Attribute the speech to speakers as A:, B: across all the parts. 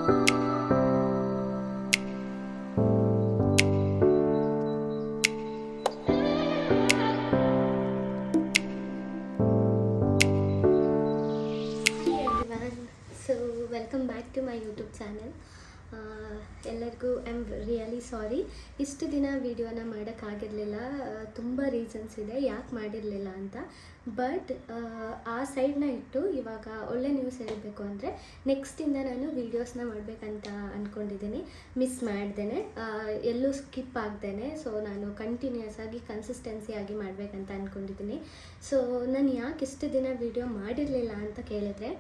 A: everyone. So welcome back to my YouTube channel. ಎಲ್ಲರಿಗೂ I am really sorry. ಇಷ್ಟು ದಿನ ವೀಡಿಯೋನ ಮಾಡೋಕ್ಕಾಗಿರಲಿಲ್ಲ. ತುಂಬ ರೀಸನ್ಸ್ ಇದೆ ಯಾಕೆ ಮಾಡಿರಲಿಲ್ಲ ಅಂತ. ಬಟ್ ಆ ಸೈಡ್ನ ಇಟ್ಟು ಇವಾಗ ಒಳ್ಳೆ ನ್ಯೂಸ್ ಹೇಳಬೇಕು ಅಂದರೆ ನೆಕ್ಸ್ಟಿಂದ ನಾನು ವೀಡಿಯೋಸ್ನ ಮಾಡಬೇಕಂತ ಅಂದ್ಕೊಂಡಿದ್ದೀನಿ. ಮಿಸ್ ಮಾಡ್ದೇನೆ, ಎಲ್ಲೂ ಸ್ಕಿಪ್ ಆಗ್ದೇನೆ. ಸೊ ನಾನು ಕಂಟಿನ್ಯೂಸ್ ಆಗಿ ಕನ್ಸಿಸ್ಟೆನ್ಸಿ ಆಗಿ ಮಾಡಬೇಕಂತ ಅಂದ್ಕೊಂಡಿದ್ದೀನಿ. ಸೊ ನಾನು ಯಾಕೆ ಇಷ್ಟು ದಿನ ವೀಡಿಯೋ ಮಾಡಿರಲಿಲ್ಲ ಅಂತ ಕೇಳಿದ್ರೆ,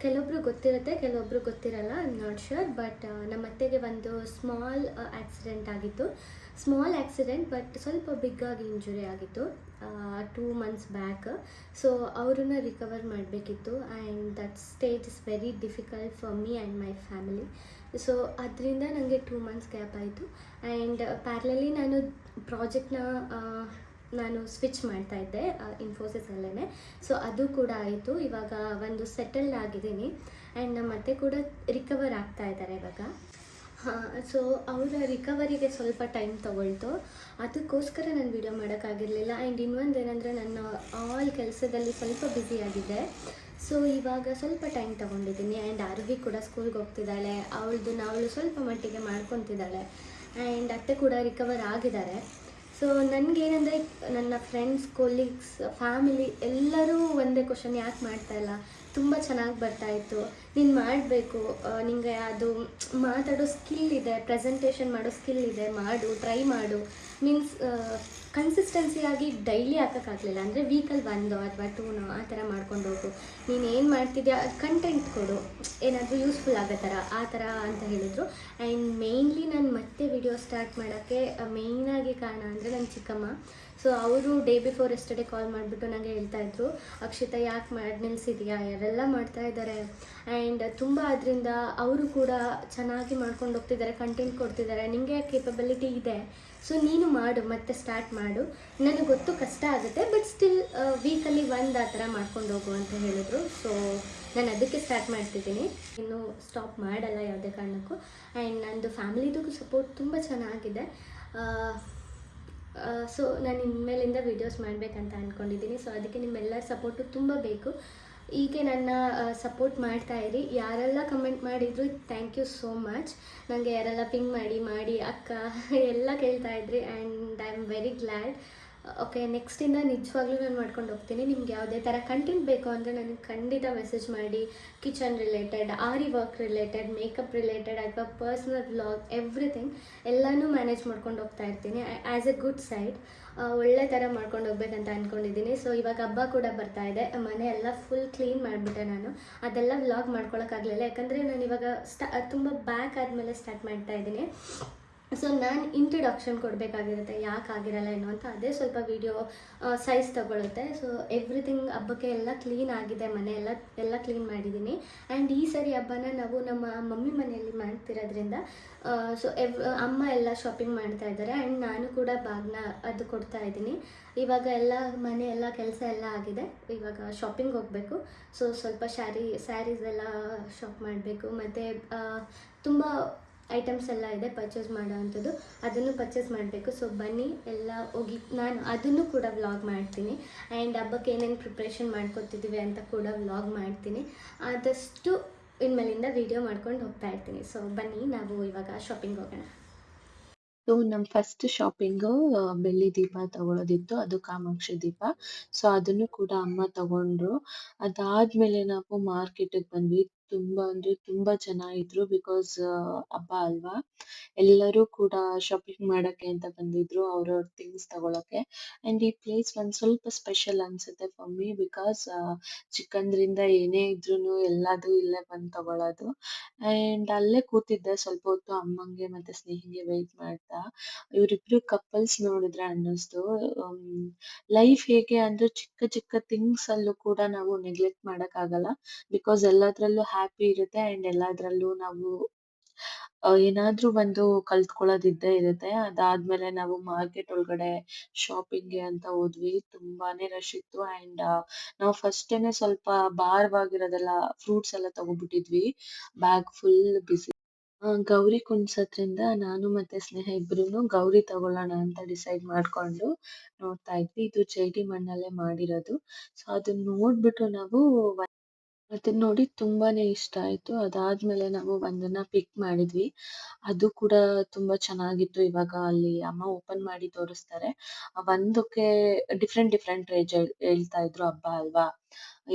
A: ಕೆಲವೊಬ್ರು ಗೊತ್ತಿರುತ್ತೆ, ಕೆಲವೊಬ್ರು ಗೊತ್ತಿರಲ್ಲ, I am not sure. But ನಮ್ಮ ಅತ್ತೆಗೆ ಒಂದು ಸ್ಮಾಲ್ ಆಕ್ಸಿಡೆಂಟ್ ಆಗಿತ್ತು. ಸ್ಮಾಲ್ ಆಕ್ಸಿಡೆಂಟ್, ಬಟ್ ಸ್ವಲ್ಪ ಬಿಗ್ಗಾಗಿ ಇಂಜುರಿ ಆಗಿತ್ತು 2 months ಬ್ಯಾಕ್. ಸೊ ಅವ್ರನ್ನ ರಿಕವರ್ ಮಾಡಬೇಕಿತ್ತು and that stage is very difficult for me and my family. So ಅದರಿಂದ ನನಗೆ 2 months ಗ್ಯಾಪ್ ಆಯಿತು. ಆ್ಯಂಡ್ ಪ್ಯಾರಲಲಿ ನಾನು ಪ್ರಾಜೆಕ್ಟ್ನ ನಾನು ಸ್ವಿಚ್ ಮಾಡ್ತಾಯಿದ್ದೆ ಇನ್ಫೋಸಿಸಲ್ಲೇ. ಸೊ ಅದು ಕೂಡ ಆಯಿತು. ಇವಾಗ ಒಂದು ಸೆಟಲ್ಡ್ ಆಗಿದ್ದೀನಿ ಆ್ಯಂಡ್ ನಮ್ಮ ಅತ್ತೆ ಕೂಡ ರಿಕವರ್ ಆಗ್ತಾ ಇದ್ದಾರೆ ಇವಾಗ. ಸೊ ಅವರ ರಿಕವರಿಗೆ ಸ್ವಲ್ಪ ಟೈಮ್ ತೊಗೊಳ್ತು. ಅದಕ್ಕೋಸ್ಕರ ನಾನು ವೀಡಿಯೋ ಮಾಡೋಕ್ಕಾಗಿರಲಿಲ್ಲ. ಆ್ಯಂಡ್ ಇನ್ನೊಂದು ಏನಂದರೆ, ನನ್ನ ಆಲ್ ಕೆಲಸದಲ್ಲಿ ಸ್ವಲ್ಪ ಬ್ಯುಸಿಯಾಗಿದ್ದೆ. ಸೊ ಇವಾಗ ಸ್ವಲ್ಪ ಟೈಮ್ ತೊಗೊಂಡಿದ್ದೀನಿ. ಆ್ಯಂಡ್ ಆರೋಗ್ಯ ಕೂಡ ಸ್ಕೂಲ್ಗೆ ಹೋಗ್ತಿದ್ದಾಳೆ, ಅವಳು ಸ್ವಲ್ಪ ಮಟ್ಟಿಗೆ ಮಾಡ್ಕೊತಿದ್ದಾಳೆ. ಆ್ಯಂಡ್ ಅತ್ತೆ ಕೂಡ ರಿಕವರ್ ಆಗಿದ್ದಾರೆ. ಸೊ ನನಗೇನೆಂದರೆ, ನನ್ನ ಫ್ರೆಂಡ್ಸ್, ಕೊಲೀಗ್ಸ್, ಫ್ಯಾಮಿಲಿ ಎಲ್ಲರೂ ಒಂದೇ ಕ್ವಶನ್: ಯಾಕೆ ಮಾಡ್ತಾಯಿಲ್ಲ? ತುಂಬ ಚೆನ್ನಾಗಿ ಬರ್ತಾಯಿತ್ತು, ನೀನು ಮಾಡಬೇಕು, ನಿಮಗೆ ಅದು ಮಾತಾಡೋ ಸ್ಕಿಲ್ ಇದೆ, ಪ್ರೆಸೆಂಟೇಷನ್ ಮಾಡೋ ಸ್ಕಿಲ್ ಇದೆ, ಮಾಡು, ಟ್ರೈ ಮಾಡು. ಮೀನ್ಸ್ ಕನ್ಸಿಸ್ಟೆನ್ಸಿಯಾಗಿ ಡೈಲಿ ಹಾಕೋಕ್ಕಾಗಲಿಲ್ಲ ಅಂದರೆ ವೀಕಲ್ಲಿ 1 ಅಥವಾ 2 ಆ ಥರ ಮಾಡ್ಕೊಂಡು ಹೋಗು. ನೀನು ಏನು ಮಾಡ್ತಿದ್ಯಾ ಕಂಟೆಂಟ್ ಕೊಡು, ಏನಾದರೂ ಯೂಸ್ಫುಲ್ ಆಗೋ ಥರ, ಆ ಥರ ಅಂತ ಹೇಳಿದರು. ಆ್ಯಂಡ್ ಮೇಯ್ನ್ಲಿ ನಾನು ಮತ್ತೆ ವಿಡಿಯೋ ಸ್ಟಾರ್ಟ್ ಮಾಡೋಕ್ಕೆ ಮೇಯ್ನಾಗಿ ಕಾರಣ ಅಂದರೆ ನನ್ನ ಚಿಕ್ಕಮ್ಮ. ಸೊ ಅವರು ಡೇ ಬಿಫೋರ್ ಎಸ್ಟರ್ಡೇ ಕಾಲ್ ಮಾಡಿಬಿಟ್ಟು ನನಗೆ ಹೇಳ್ತಾಯಿದ್ರು, ಅಕ್ಷಿತಾ ಯಾಕೆ ಮಾಡಿ ನಿಲ್ಲಿಸಿದ್ಯಾ, ಯಾರೆಲ್ಲ ಮಾಡ್ತಾಯಿದ್ದಾರೆ ಆ್ಯಂಡ್ ತುಂಬ ಅದರಿಂದ ಅವರು ಕೂಡ ಚೆನ್ನಾಗಿ ಮಾಡ್ಕೊಂಡು ಹೋಗ್ತಿದ್ದಾರೆ, ಕಂಟೆಂಟ್ ಕೊಡ್ತಿದ್ದಾರೆ, ನಿಮಗೆ ಕೇಪಬಿಲಿಟಿ ಇದೆ, ಸೊ ನೀನು ಮಾಡು, ಮತ್ತೆ ಸ್ಟಾರ್ಟ್ ಮಾಡು. ನನಗೆ ಗೊತ್ತು ಕಷ್ಟ ಆಗುತ್ತೆ, ಬಟ್ ಸ್ಟಿಲ್ ವೀಕಲ್ಲಿ 1 ಆ ಥರ ಮಾಡ್ಕೊಂಡು ಹೋಗು ಅಂತ ಹೇಳಿದ್ರು. ಸೊ ನಾನು ಅದಕ್ಕೆ ಸ್ಟಾರ್ಟ್ ಮಾಡ್ತಿದ್ದೀನಿ, ಇನ್ನೂ ಸ್ಟಾಪ್ ಮಾಡಲ್ಲ ಯಾವುದೇ ಕಾರಣಕ್ಕೂ. ಆ್ಯಂಡ್ ನನ್ನದು ಫ್ಯಾಮಿಲಿದು ಸಪೋರ್ಟ್ ತುಂಬ ಚೆನ್ನಾಗಿದೆ. ಸೊ ನಾನು ಇನ್ಮೇಲಿಂದ ವೀಡಿಯೋಸ್ ಮಾಡಬೇಕಂತ ಅಂದ್ಕೊಂಡಿದ್ದೀನಿ. ಸೊ ಅದಕ್ಕೆ ನಿಮ್ಮೆಲ್ಲರ ಸಪೋರ್ಟು ತುಂಬ ಬೇಕು. ಹೀಗೆ ನನ್ನ ಸಪೋರ್ಟ್ ಮಾಡ್ತಾಯಿರಿ. ಯಾರೆಲ್ಲ ಕಮೆಂಟ್ ಮಾಡಿದ್ರು ಥ್ಯಾಂಕ್ ಯು ಸೋ ಮಚ್. ನನಗೆ ಯಾರೆಲ್ಲ ಪಿಂಗ್ ಮಾಡಿ ಅಕ್ಕ ಎಲ್ಲ ಕೇಳ್ತಾಯಿದ್ರಿ and I am very glad. Okay, ನೆಕ್ಸ್ಟಿಂದ ನಿಜವಾಗ್ಲೂ ನಾನು ಮಾಡ್ಕೊಂಡು ಹೋಗ್ತೀನಿ. ನಿಮ್ಗೆ ಯಾವುದೇ ಥರ ಕಂಟೆಂಟ್ ಬೇಕು ಅಂದರೆ ನನಗೆ ಖಂಡಿತ ಮೆಸೇಜ್ ಮಾಡಿ. ಕಿಚನ್ ರಿಲೇಟೆಡ್, ಆರಿ ವರ್ಕ್ ರಿಲೇಟೆಡ್, ಮೇಕಪ್ ರಿಲೇಟೆಡ್ ಅಥವಾ ಪರ್ಸ್ನಲ್ ವ್ಲಾಗ್, ಎವ್ರಿಥಿಂಗ್ ಎಲ್ಲನೂ ಮ್ಯಾನೇಜ್ ಮಾಡ್ಕೊಂಡು ಹೋಗ್ತಾ ಇರ್ತೀನಿ. ಆ್ಯಸ್ ಎ ಗುಡ್ ಸೈಡ್ ಒಳ್ಳೆ ಥರ ಮಾಡ್ಕೊಂಡು ಹೋಗ್ಬೇಕಂತ ಅಂದ್ಕೊಂಡಿದ್ದೀನಿ. ಸೊ ಇವಾಗ ಹಬ್ಬ ಕೂಡ ಬರ್ತಾ ಇದೆ. ಮನೆ ಎಲ್ಲ ಫುಲ್ ಕ್ಲೀನ್ ಮಾಡಿಬಿಟ್ಟೆ ನಾನು. ಅದೆಲ್ಲ ವ್ಲಾಗ್ ಮಾಡ್ಕೊಳಕ್ಕಾಗಲಿಲ್ಲ, ಯಾಕಂದರೆ ನಾನು ಇವಾಗ ತುಂಬ ಬ್ಯಾಕ್ ಆದಮೇಲೆ ಸ್ಟಾರ್ಟ್ ಮಾಡ್ತಾ ಇದ್ದೀನಿ. ಸೊ ನಾನು ಇಂಟ್ರಡಕ್ಷನ್ ಕೊಡಬೇಕಾಗಿರುತ್ತೆ, ಯಾಕೆ ಆಗಿರಲ್ಲ ಏನೋ ಅಂತ. ಅದೇ ಸ್ವಲ್ಪ ವೀಡಿಯೋ ಸೈಜ್ ತೊಗೊಳುತ್ತೆ. ಸೊ ಎವ್ರಿಥಿಂಗ್ ಹಬ್ಬಕ್ಕೆ ಎಲ್ಲ ಕ್ಲೀನ್ ಆಗಿದೆ, ಮನೆ ಎಲ್ಲ ಕ್ಲೀನ್ ಮಾಡಿದ್ದೀನಿ. ಆ್ಯಂಡ್ ಈ ಸರಿ ಹಬ್ಬನ ನಾವು ನಮ್ಮ ಮಮ್ಮಿ ಮನೆಯಲ್ಲಿ ಮಾಡ್ತಿರೋದ್ರಿಂದ ಸೊ ಅಮ್ಮ ಎಲ್ಲ ಶಾಪಿಂಗ್ ಮಾಡ್ತಾ ಇದ್ದಾರೆ ಆ್ಯಂಡ್ ನಾನು ಕೂಡ ಬಾಗ್ನ ಅದು ಕೊಡ್ತಾ ಇದ್ದೀನಿ. ಇವಾಗ ಎಲ್ಲ ಮನೆ ಎಲ್ಲ ಕೆಲಸ ಎಲ್ಲ ಆಗಿದೆ, ಇವಾಗ ಶಾಪಿಂಗ್ ಹೋಗಬೇಕು. ಸೊ ಸ್ವಲ್ಪ ಸ್ಯಾರೀಸ್ ಎಲ್ಲ ಶಾಪ್ ಮಾಡಬೇಕು, ಮತ್ತು ತುಂಬ ಐಟಮ್ಸ್ ಎಲ್ಲ ಇದೆ ಪರ್ಚೇಸ್ ಮಾಡೋ ಅಂಥದ್ದು, ಅದನ್ನು ಪರ್ಚೇಸ್ ಮಾಡಬೇಕು. ಸೊ ಬನ್ನಿ ಎಲ್ಲ ಹೋಗಿ ನಾನು ಅದನ್ನು ಕೂಡ ವ್ಲಾಗ್ ಮಾಡ್ತೀನಿ. ಆ್ಯಂಡ್ ಹಬ್ಬಕ್ಕೆ ಏನೇನು ಪ್ರಿಪ್ರೇಷನ್ ಮಾಡ್ಕೊತಿದ್ದೀವಿ ಅಂತ ಕೂಡ ವ್ಲಾಗ್ ಮಾಡ್ತೀನಿ. ಆದಷ್ಟು ಇನ್ಮೇಲಿಂದ ವೀಡಿಯೋ ಮಾಡ್ಕೊಂಡು ಹೋಗ್ತಾ ಇರ್ತೀನಿ. ಸೊ ಬನ್ನಿ ನಾವು ಇವಾಗ ಶಾಪಿಂಗ್ ಹೋಗೋಣ.
B: ಸೊ ನಮ್ ಫಸ್ಟ್ ಶಾಪಿಂಗು ಬೆಳ್ಳಿ ದೀಪ ತಗೊಳೋದಿತ್ತು, ಅದು ಕಾಮಾಕ್ಷಿ ದೀಪ. ಸೊ ಅದನ್ನು ಕೂಡ ಅಮ್ಮ ತಗೊಂಡ್ರು. ಅದಾದ್ಮೇಲೆ ನಾವು ಮಾರ್ಕೆಟಿಗೆ ಬಂದ್ವಿ. ತುಂಬಾ ಅಂದ್ರೆ ತುಂಬಾ ಜನ ಇದ್ರು, ಬಿಕಾಸ್ ಹಬ್ಬ ಅಲ್ವಾ. ಎಲ್ಲರೂ ಕೂಡ ಶಾಪಿಂಗ್ ಮಾಡಕ್ಕೆ ಅಂತ ಬಂದಿದ್ರು, ಅವ್ರವ್ರ ಥಿಂಗ್ಸ್ ತಗೊಳಕ್ಕೆ. ಅಂಡ್ ಈ ಪ್ಲೇಸ್ ಒಂದ್ ಸ್ವಲ್ಪ ಸ್ಪೆಷಲ್ ಅನ್ಸುತ್ತೆ ಫಾರ್ ಮಿ, ಬಿಕಾಸ್ ಚಿಕ್ಕಂದ್ರಿಂದ ಏನೇ ಇದ್ರೂನು ಎಲ್ಲದೂ ಇಲ್ಲೇ ಬಂದ್ ತಗೊಳೋದು. ಅಂಡ್ ಅಲ್ಲೇ ಕೂತಿದ್ದೆ ಸ್ವಲ್ಪ ಹೊತ್ತು, ಅಮ್ಮಂಗೆ ಮತ್ತೆ ಸ್ನೇಹಿಗೆ ವೇಟ್ ಮಾಡ್ತಾ. ಇವ್ರಿಬ್ರು ಕಪಲ್ಸ್ ನೋಡಿದ್ರೆ ಅನ್ನಿಸ್ತು. ಲೈಫ್ ಹೇಗೆ ಅಂದ್ರೆ ಚಿಕ್ಕ ಚಿಕ್ಕ ಥಿಂಗ್ಸ್ ಅಲ್ಲೂ ಕೂಡ ನಾವು ನೆಗ್ಲೆಕ್ಟ್ ಮಾಡಕ್ ಆಗಲ್ಲ, ಬಿಕಾಸ್ ಎಲ್ಲದ್ರಲ್ಲೂ ಹ್ಯಾಪಿ ಇರುತ್ತೆ ಅಂಡ್ ಎಲ್ಲದ್ರಲ್ಲೂ ನಾವು ಏನಾದ್ರೂ ಒಂದು ಕಲ್ತ್ಕೊಳ್ಳೋದಿದ್ದೇ ಇರುತ್ತೆ. ಅದಾದ್ಮೇಲೆ ನಾವು ಮಾರ್ಕೆಟ್ ಒಳಗಡೆ ಶಾಪಿಂಗ್ಗೆ ಅಂತ ಹೋದ್ವಿ. ತುಂಬಾನೇ ರಶ್ ಇತ್ತು ಅಂಡ್ ನಾವು ಫಸ್ಟೇನೆ ಸ್ವಲ್ಪ ಭಾರವಾಗಿರೋದೆಲ್ಲ ಫ್ರೂಟ್ಸ್ ಎಲ್ಲ ತಗೋಬಿಟ್ಟಿದ್ವಿ. ಬ್ಯಾಗ್ ಫುಲ್ ಬಿಸಿ. ಗೌರಿ ಕುಣ್ಸೋದ್ರಿಂದ ನಾನು ಮತ್ತೆ ಸ್ನೇಹ ಇಬ್ರೂನು ಗೌರಿ ತಗೊಳ್ಳೋಣ ಅಂತ ಡಿಸೈಡ್ ಮಾಡ್ಕೊಂಡು ನೋಡ್ತಾ ಇದ್ವಿ. ಇದು ಜೇಡಿ ಮಣ್ಣಲ್ಲೇ ಮಾಡಿರೋದು. ಸೊ ಅದನ್ನ ನೋಡ್ಬಿಟ್ಟು ನಾವು ಅದನ್ನ ನೋಡಿ ತುಂಬಾನೇ ಇಷ್ಟ ಆಯ್ತು. ಅದಾದ್ಮೇಲೆ ನಾವು ಒಂದನ್ನ ಪಿಕ್ ಮಾಡಿದ್ವಿ. ಅದು ಕೂಡ ತುಂಬಾ ಚೆನ್ನಾಗಿತ್ತು. ಇವಾಗ ಅಲ್ಲಿ ಅಮ್ಮ ಓಪನ್ ಮಾಡಿ ತೋರಿಸ್ತಾರೆ. ಒಂದಕ್ಕೆ ಡಿಫ್ರೆಂಟ್ ಡಿಫ್ರೆಂಟ್ ರೇಂಜ್ ಹೇಳ್ತಾ ಇದ್ರು. ಹಬ್ಬ ಅಲ್ವಾ,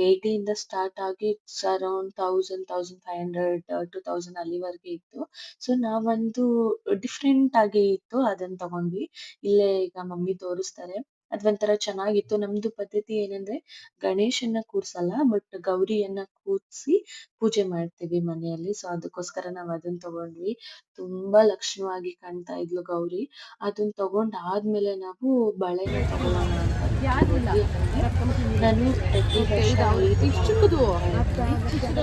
B: 80 ಇಂದ ಸ್ಟಾರ್ಟ್ ಆಗಿ ಇಟ್ಸ್ ಅರೌಂಡ್ 1000, 1500, 2000 ಅಲ್ಲಿವರೆಗೆ ಇತ್ತು. ಸೊ ನಾವೊಂದು ಡಿಫ್ರೆಂಟ್ ಆಗಿ ಇತ್ತು, ಅದನ್ನ ತಗೊಂಡ್ವಿ. ಇಲ್ಲೇ ಈಗ ಮಮ್ಮಿ ತೋರಿಸ್ತಾರೆ. ಅದೊಂಥರ ಚೆನ್ನಾಗಿತ್ತು. ನಮ್ದು ಪದ್ಧತಿ ಏನಂದ್ರೆ ಗಣೇಶನ್ನ ಕೂರ್ಸಲ್ಲ, ಬಟ್ ಗೌರಿಯನ್ನ ಕೂರ್ಸಿ ಪೂಜೆ ಮಾಡ್ತೀವಿ ಮನೆಯಲ್ಲಿ. ಸೊ ಅದಕ್ಕೋಸ್ಕರ ನಾವ್ ಅದನ್ನ ತಗೊಂಡ್ವಿ. ತುಂಬಾ ಲಕ್ಷಣವಾಗಿ ಕಾಣ್ತಾ ಇದ್ಲು ಗೌರಿ. ಅದನ್ನ ತಗೊಂಡ್ ಆದ್ಮೇಲೆ ನಾವು ಬಳೆನ ತಗೊಳ್ಳೋಣ ಅಂತ ಹೋದ್ವಿ. ಯಾಕಂದ್ರೆ ನಾನು ಪ್ರತಿ ವರ್ಷ ಇಷ್ಟು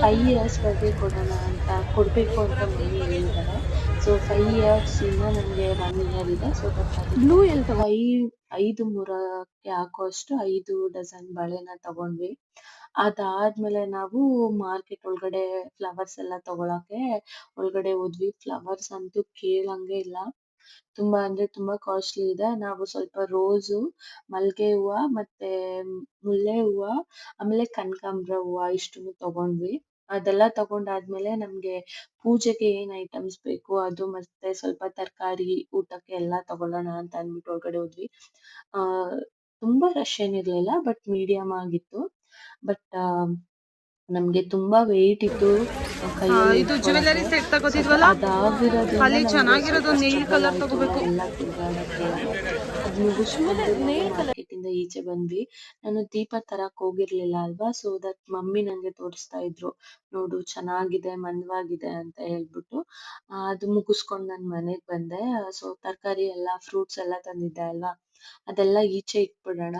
B: 5 ಇಯರ್ಸ್ ವರೆಗೆ ಕೊಡೋಣ ಅಂತ ಕೊಡ್ಬೇಕು ಅಂತ ಮಮ್ಮಿ ಹೇಳಿದ್ದಾರೆ. ಸೊ 5 ಇಯರ್ಸ್ ಇಂದ ನಮ್ಗೆ 1 ಇಯರ್ ಇದೆ. ಸೊ ಬ್ಲೂ 5 ಮುರಕ್ಕೆ ಹಾಕುವಷ್ಟು 5 ಡಜನ್ ಬಳೆನ ತಗೊಂಡ್ವಿ. ಅದಾದ್ಮೇಲೆ ನಾವು ಮಾರ್ಕೆಟ್ ಒಳಗಡೆ ಫ್ಲವರ್ಸ್ ಎಲ್ಲ ತಗೊಳಕ್ಕೆ ಒಳಗಡೆ ಹೋದ್ವಿ. ಫ್ಲವರ್ಸ್ ಅಂತೂ ಕೇಳಂಗೆ ಇಲ್ಲ. ತುಂಬಾ ಅಂದ್ರೆ ತುಂಬಾ ಕಾಸ್ಟ್ಲಿ ಇದೆ. ನಾವು ಸ್ವಲ್ಪ ರೋಸು, ಮಲ್ಗೆ ಹೂವ ಮತ್ತೆ ಮುಲ್ಲೆ ಹೂವ, ಆಮೇಲೆ ಕನಕಾಂಬ್ರ ಹೂವ ಇಷ್ಟನ್ನು ತಗೊಂಡ್ವಿ. ಅದೆಲ್ಲ ತಗೊಂಡಾದ್ಮೇಲೆ ನಮ್ಗೆ ಪೂಜೆಗೆ ಏನ್ ಐಟಮ್ಸ್ ಬೇಕು ಅದು ಮತ್ತೆ ಸ್ವಲ್ಪ ತರಕಾರಿ ಊಟಕ್ಕೆ ಎಲ್ಲ ತಗೊಳ್ಳೋಣ ಅಂತ ಅಂದ್ಬಿಟ್ಟು ಒಳಗಡೆ ಹೋದ್ವಿ. ಆ ತುಂಬಾ ರಶ್ ಏನಿರ್ಲಿಲ್ಲ, ಬಟ್ ಮೀಡಿಯಂ ಆಗಿತ್ತು. ಬಟ್ ನಮ್ಗೆ ತುಂಬಾ ವೇಟ್ ಇತ್ತು. ಕೈಯಲ್ಲಿ
C: ಇದು ಜ್ಯುವೆಲರಿ ಸೆಟ್ ತಗೋತಿದ್ವಲ್ಲ, ಅಲ್ಲಿ ಚೆನ್ನಾಗಿರೋದು ನೇಲ್ ಕಲರ್ ತಗೋಬೇಕು.
B: ಎಲ್ಲ ತಿರ್ಗಾಡಕ್ಕೆ ಅದ್ ಮುಗಿಸ್ಕೊಂಡು ಮಾರ್ಕೆಟ್ ಇಂದ ಈಚೆ ಬಂದ್ವಿ. ನಾನು ದೀಪ ತರಕ್ ಹೋಗಿರ್ಲಿಲ್ಲ ಅಲ್ವಾ, ಸೊ ದಟ್ ಮಮ್ಮಿ ನಂಗೆ ತೋರಿಸ್ತಾ ಇದ್ರು. ನೋಡು ಚೆನ್ನಾಗಿದೆ, ಮಂದವಾಗಿದೆ ಅಂತ ಹೇಳ್ಬಿಟ್ಟು. ಅದು ಮುಗಿಸ್ಕೊಂಡ್ ನಾನ್ ಮನೆಗ್ ಬಂದೆ. ಸೊ ತರಕಾರಿ ಎಲ್ಲ ಫ್ರೂಟ್ಸ್ ಎಲ್ಲ ತಂದಿದ್ದೆ ಅಲ್ವಾ, ಅದೆಲ್ಲ ಈಚೆ ಇಟ್ಬಿಡೋಣ.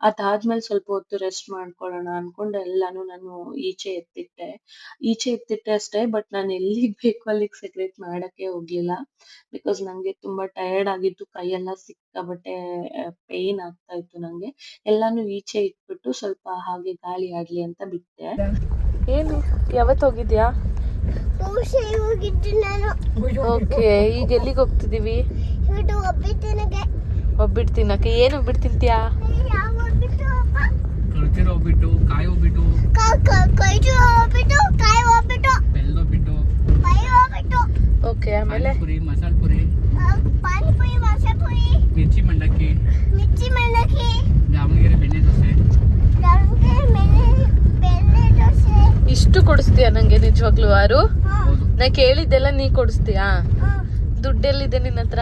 B: ಅದಾದ್ಮೇಲೆ ಸ್ವಲ್ಪ ಹೊತ್ತು ರೆಸ್ಟ್ ಮಾಡ್ಕೊಳ್ಳೋಣ ಅನ್ಕೊಂಡು ಎಲ್ಲಾನು ನಾನು ಈಚೆ ಎತ್ತಿಟ್ಟೆ ಅಷ್ಟೇ. ಬಟ್ ನಾನು ಎಲ್ಲಿಗ್ ಬೇಕು ಅಲ್ಲಿಗ್ ಸೆಕ್ರೇಟ್ ಮಾಡಕ್ಕೆ ಹೋಗ್ಲಿಲ್ಲ. ಬಿಕಾಸ್ ನಂಗೆ ತುಂಬಾ ಟಯರ್ಡ್ ಆಗಿತ್ತು. ಕೈಯೆಲ್ಲ ಸಿಕ್ಕಾಬಟ್ಟೆ ಪೇನ್ ಆಗ್ತಾ ಇತ್ತು ನಂಗೆ. ಎಲ್ಲಾನು ಈಚೆ ಇಟ್ಬಿಟ್ಟು ಸ್ವಲ್ಪ ಹಾಗೆ ಗಾಳಿ ಆಡ್ಲಿ ಅಂತ ಬಿಟ್ಟೆ.
C: ಏನು ಯಾವತ್ತು ಹೋಗಿದ್ಯಾ? ಓಕೆ, ಈಗ ಎಲ್ಲಿಗೆ ಹೋಗ್ತಿದೀವಿ? ಒಬ್ಬಿಟ್ಟು ತಿನ್ನಕ್ಕೆ. ಏನು ಒಬ್ಬಿಟ್ಟು ತಿಂತೀಯಾ?
D: ಒಬ್ಬಿಟ್ಟು, ಕಾಯಿ ಒಬ್ಬಿಟ್ಟು, ಬೆಲ್ಲದ ಒಬ್ಬಿಟ್ಟು,
C: ಓಕೆ, ಆಮೇಲೆ
D: ಪುರಿ, ಮಸಾಲ ಪುರಿ, ಮಿರ್ಚಿ ಮಂಡಕ್ಕಿ, ದಾವಣಗೆರೆ ಬೆಣ್ಣೆ ದೋಸೆ.
C: ಇಷ್ಟು ಕೊಡಿಸ್ತೀಯಾ ನಂಗೆ ನಿಜವಾಗ್ಲೂ? ಯಾರು
D: ಹೌದು.
C: ನಾ ಕೇಳಿದ್ದೆಲ್ಲ ನೀ ಕೊಡಿಸ್ತೀಯಾ? ದುಡ್ಡೆಲ್ಲಿದೆ ನಿನ್ನ ಹತ್ರ?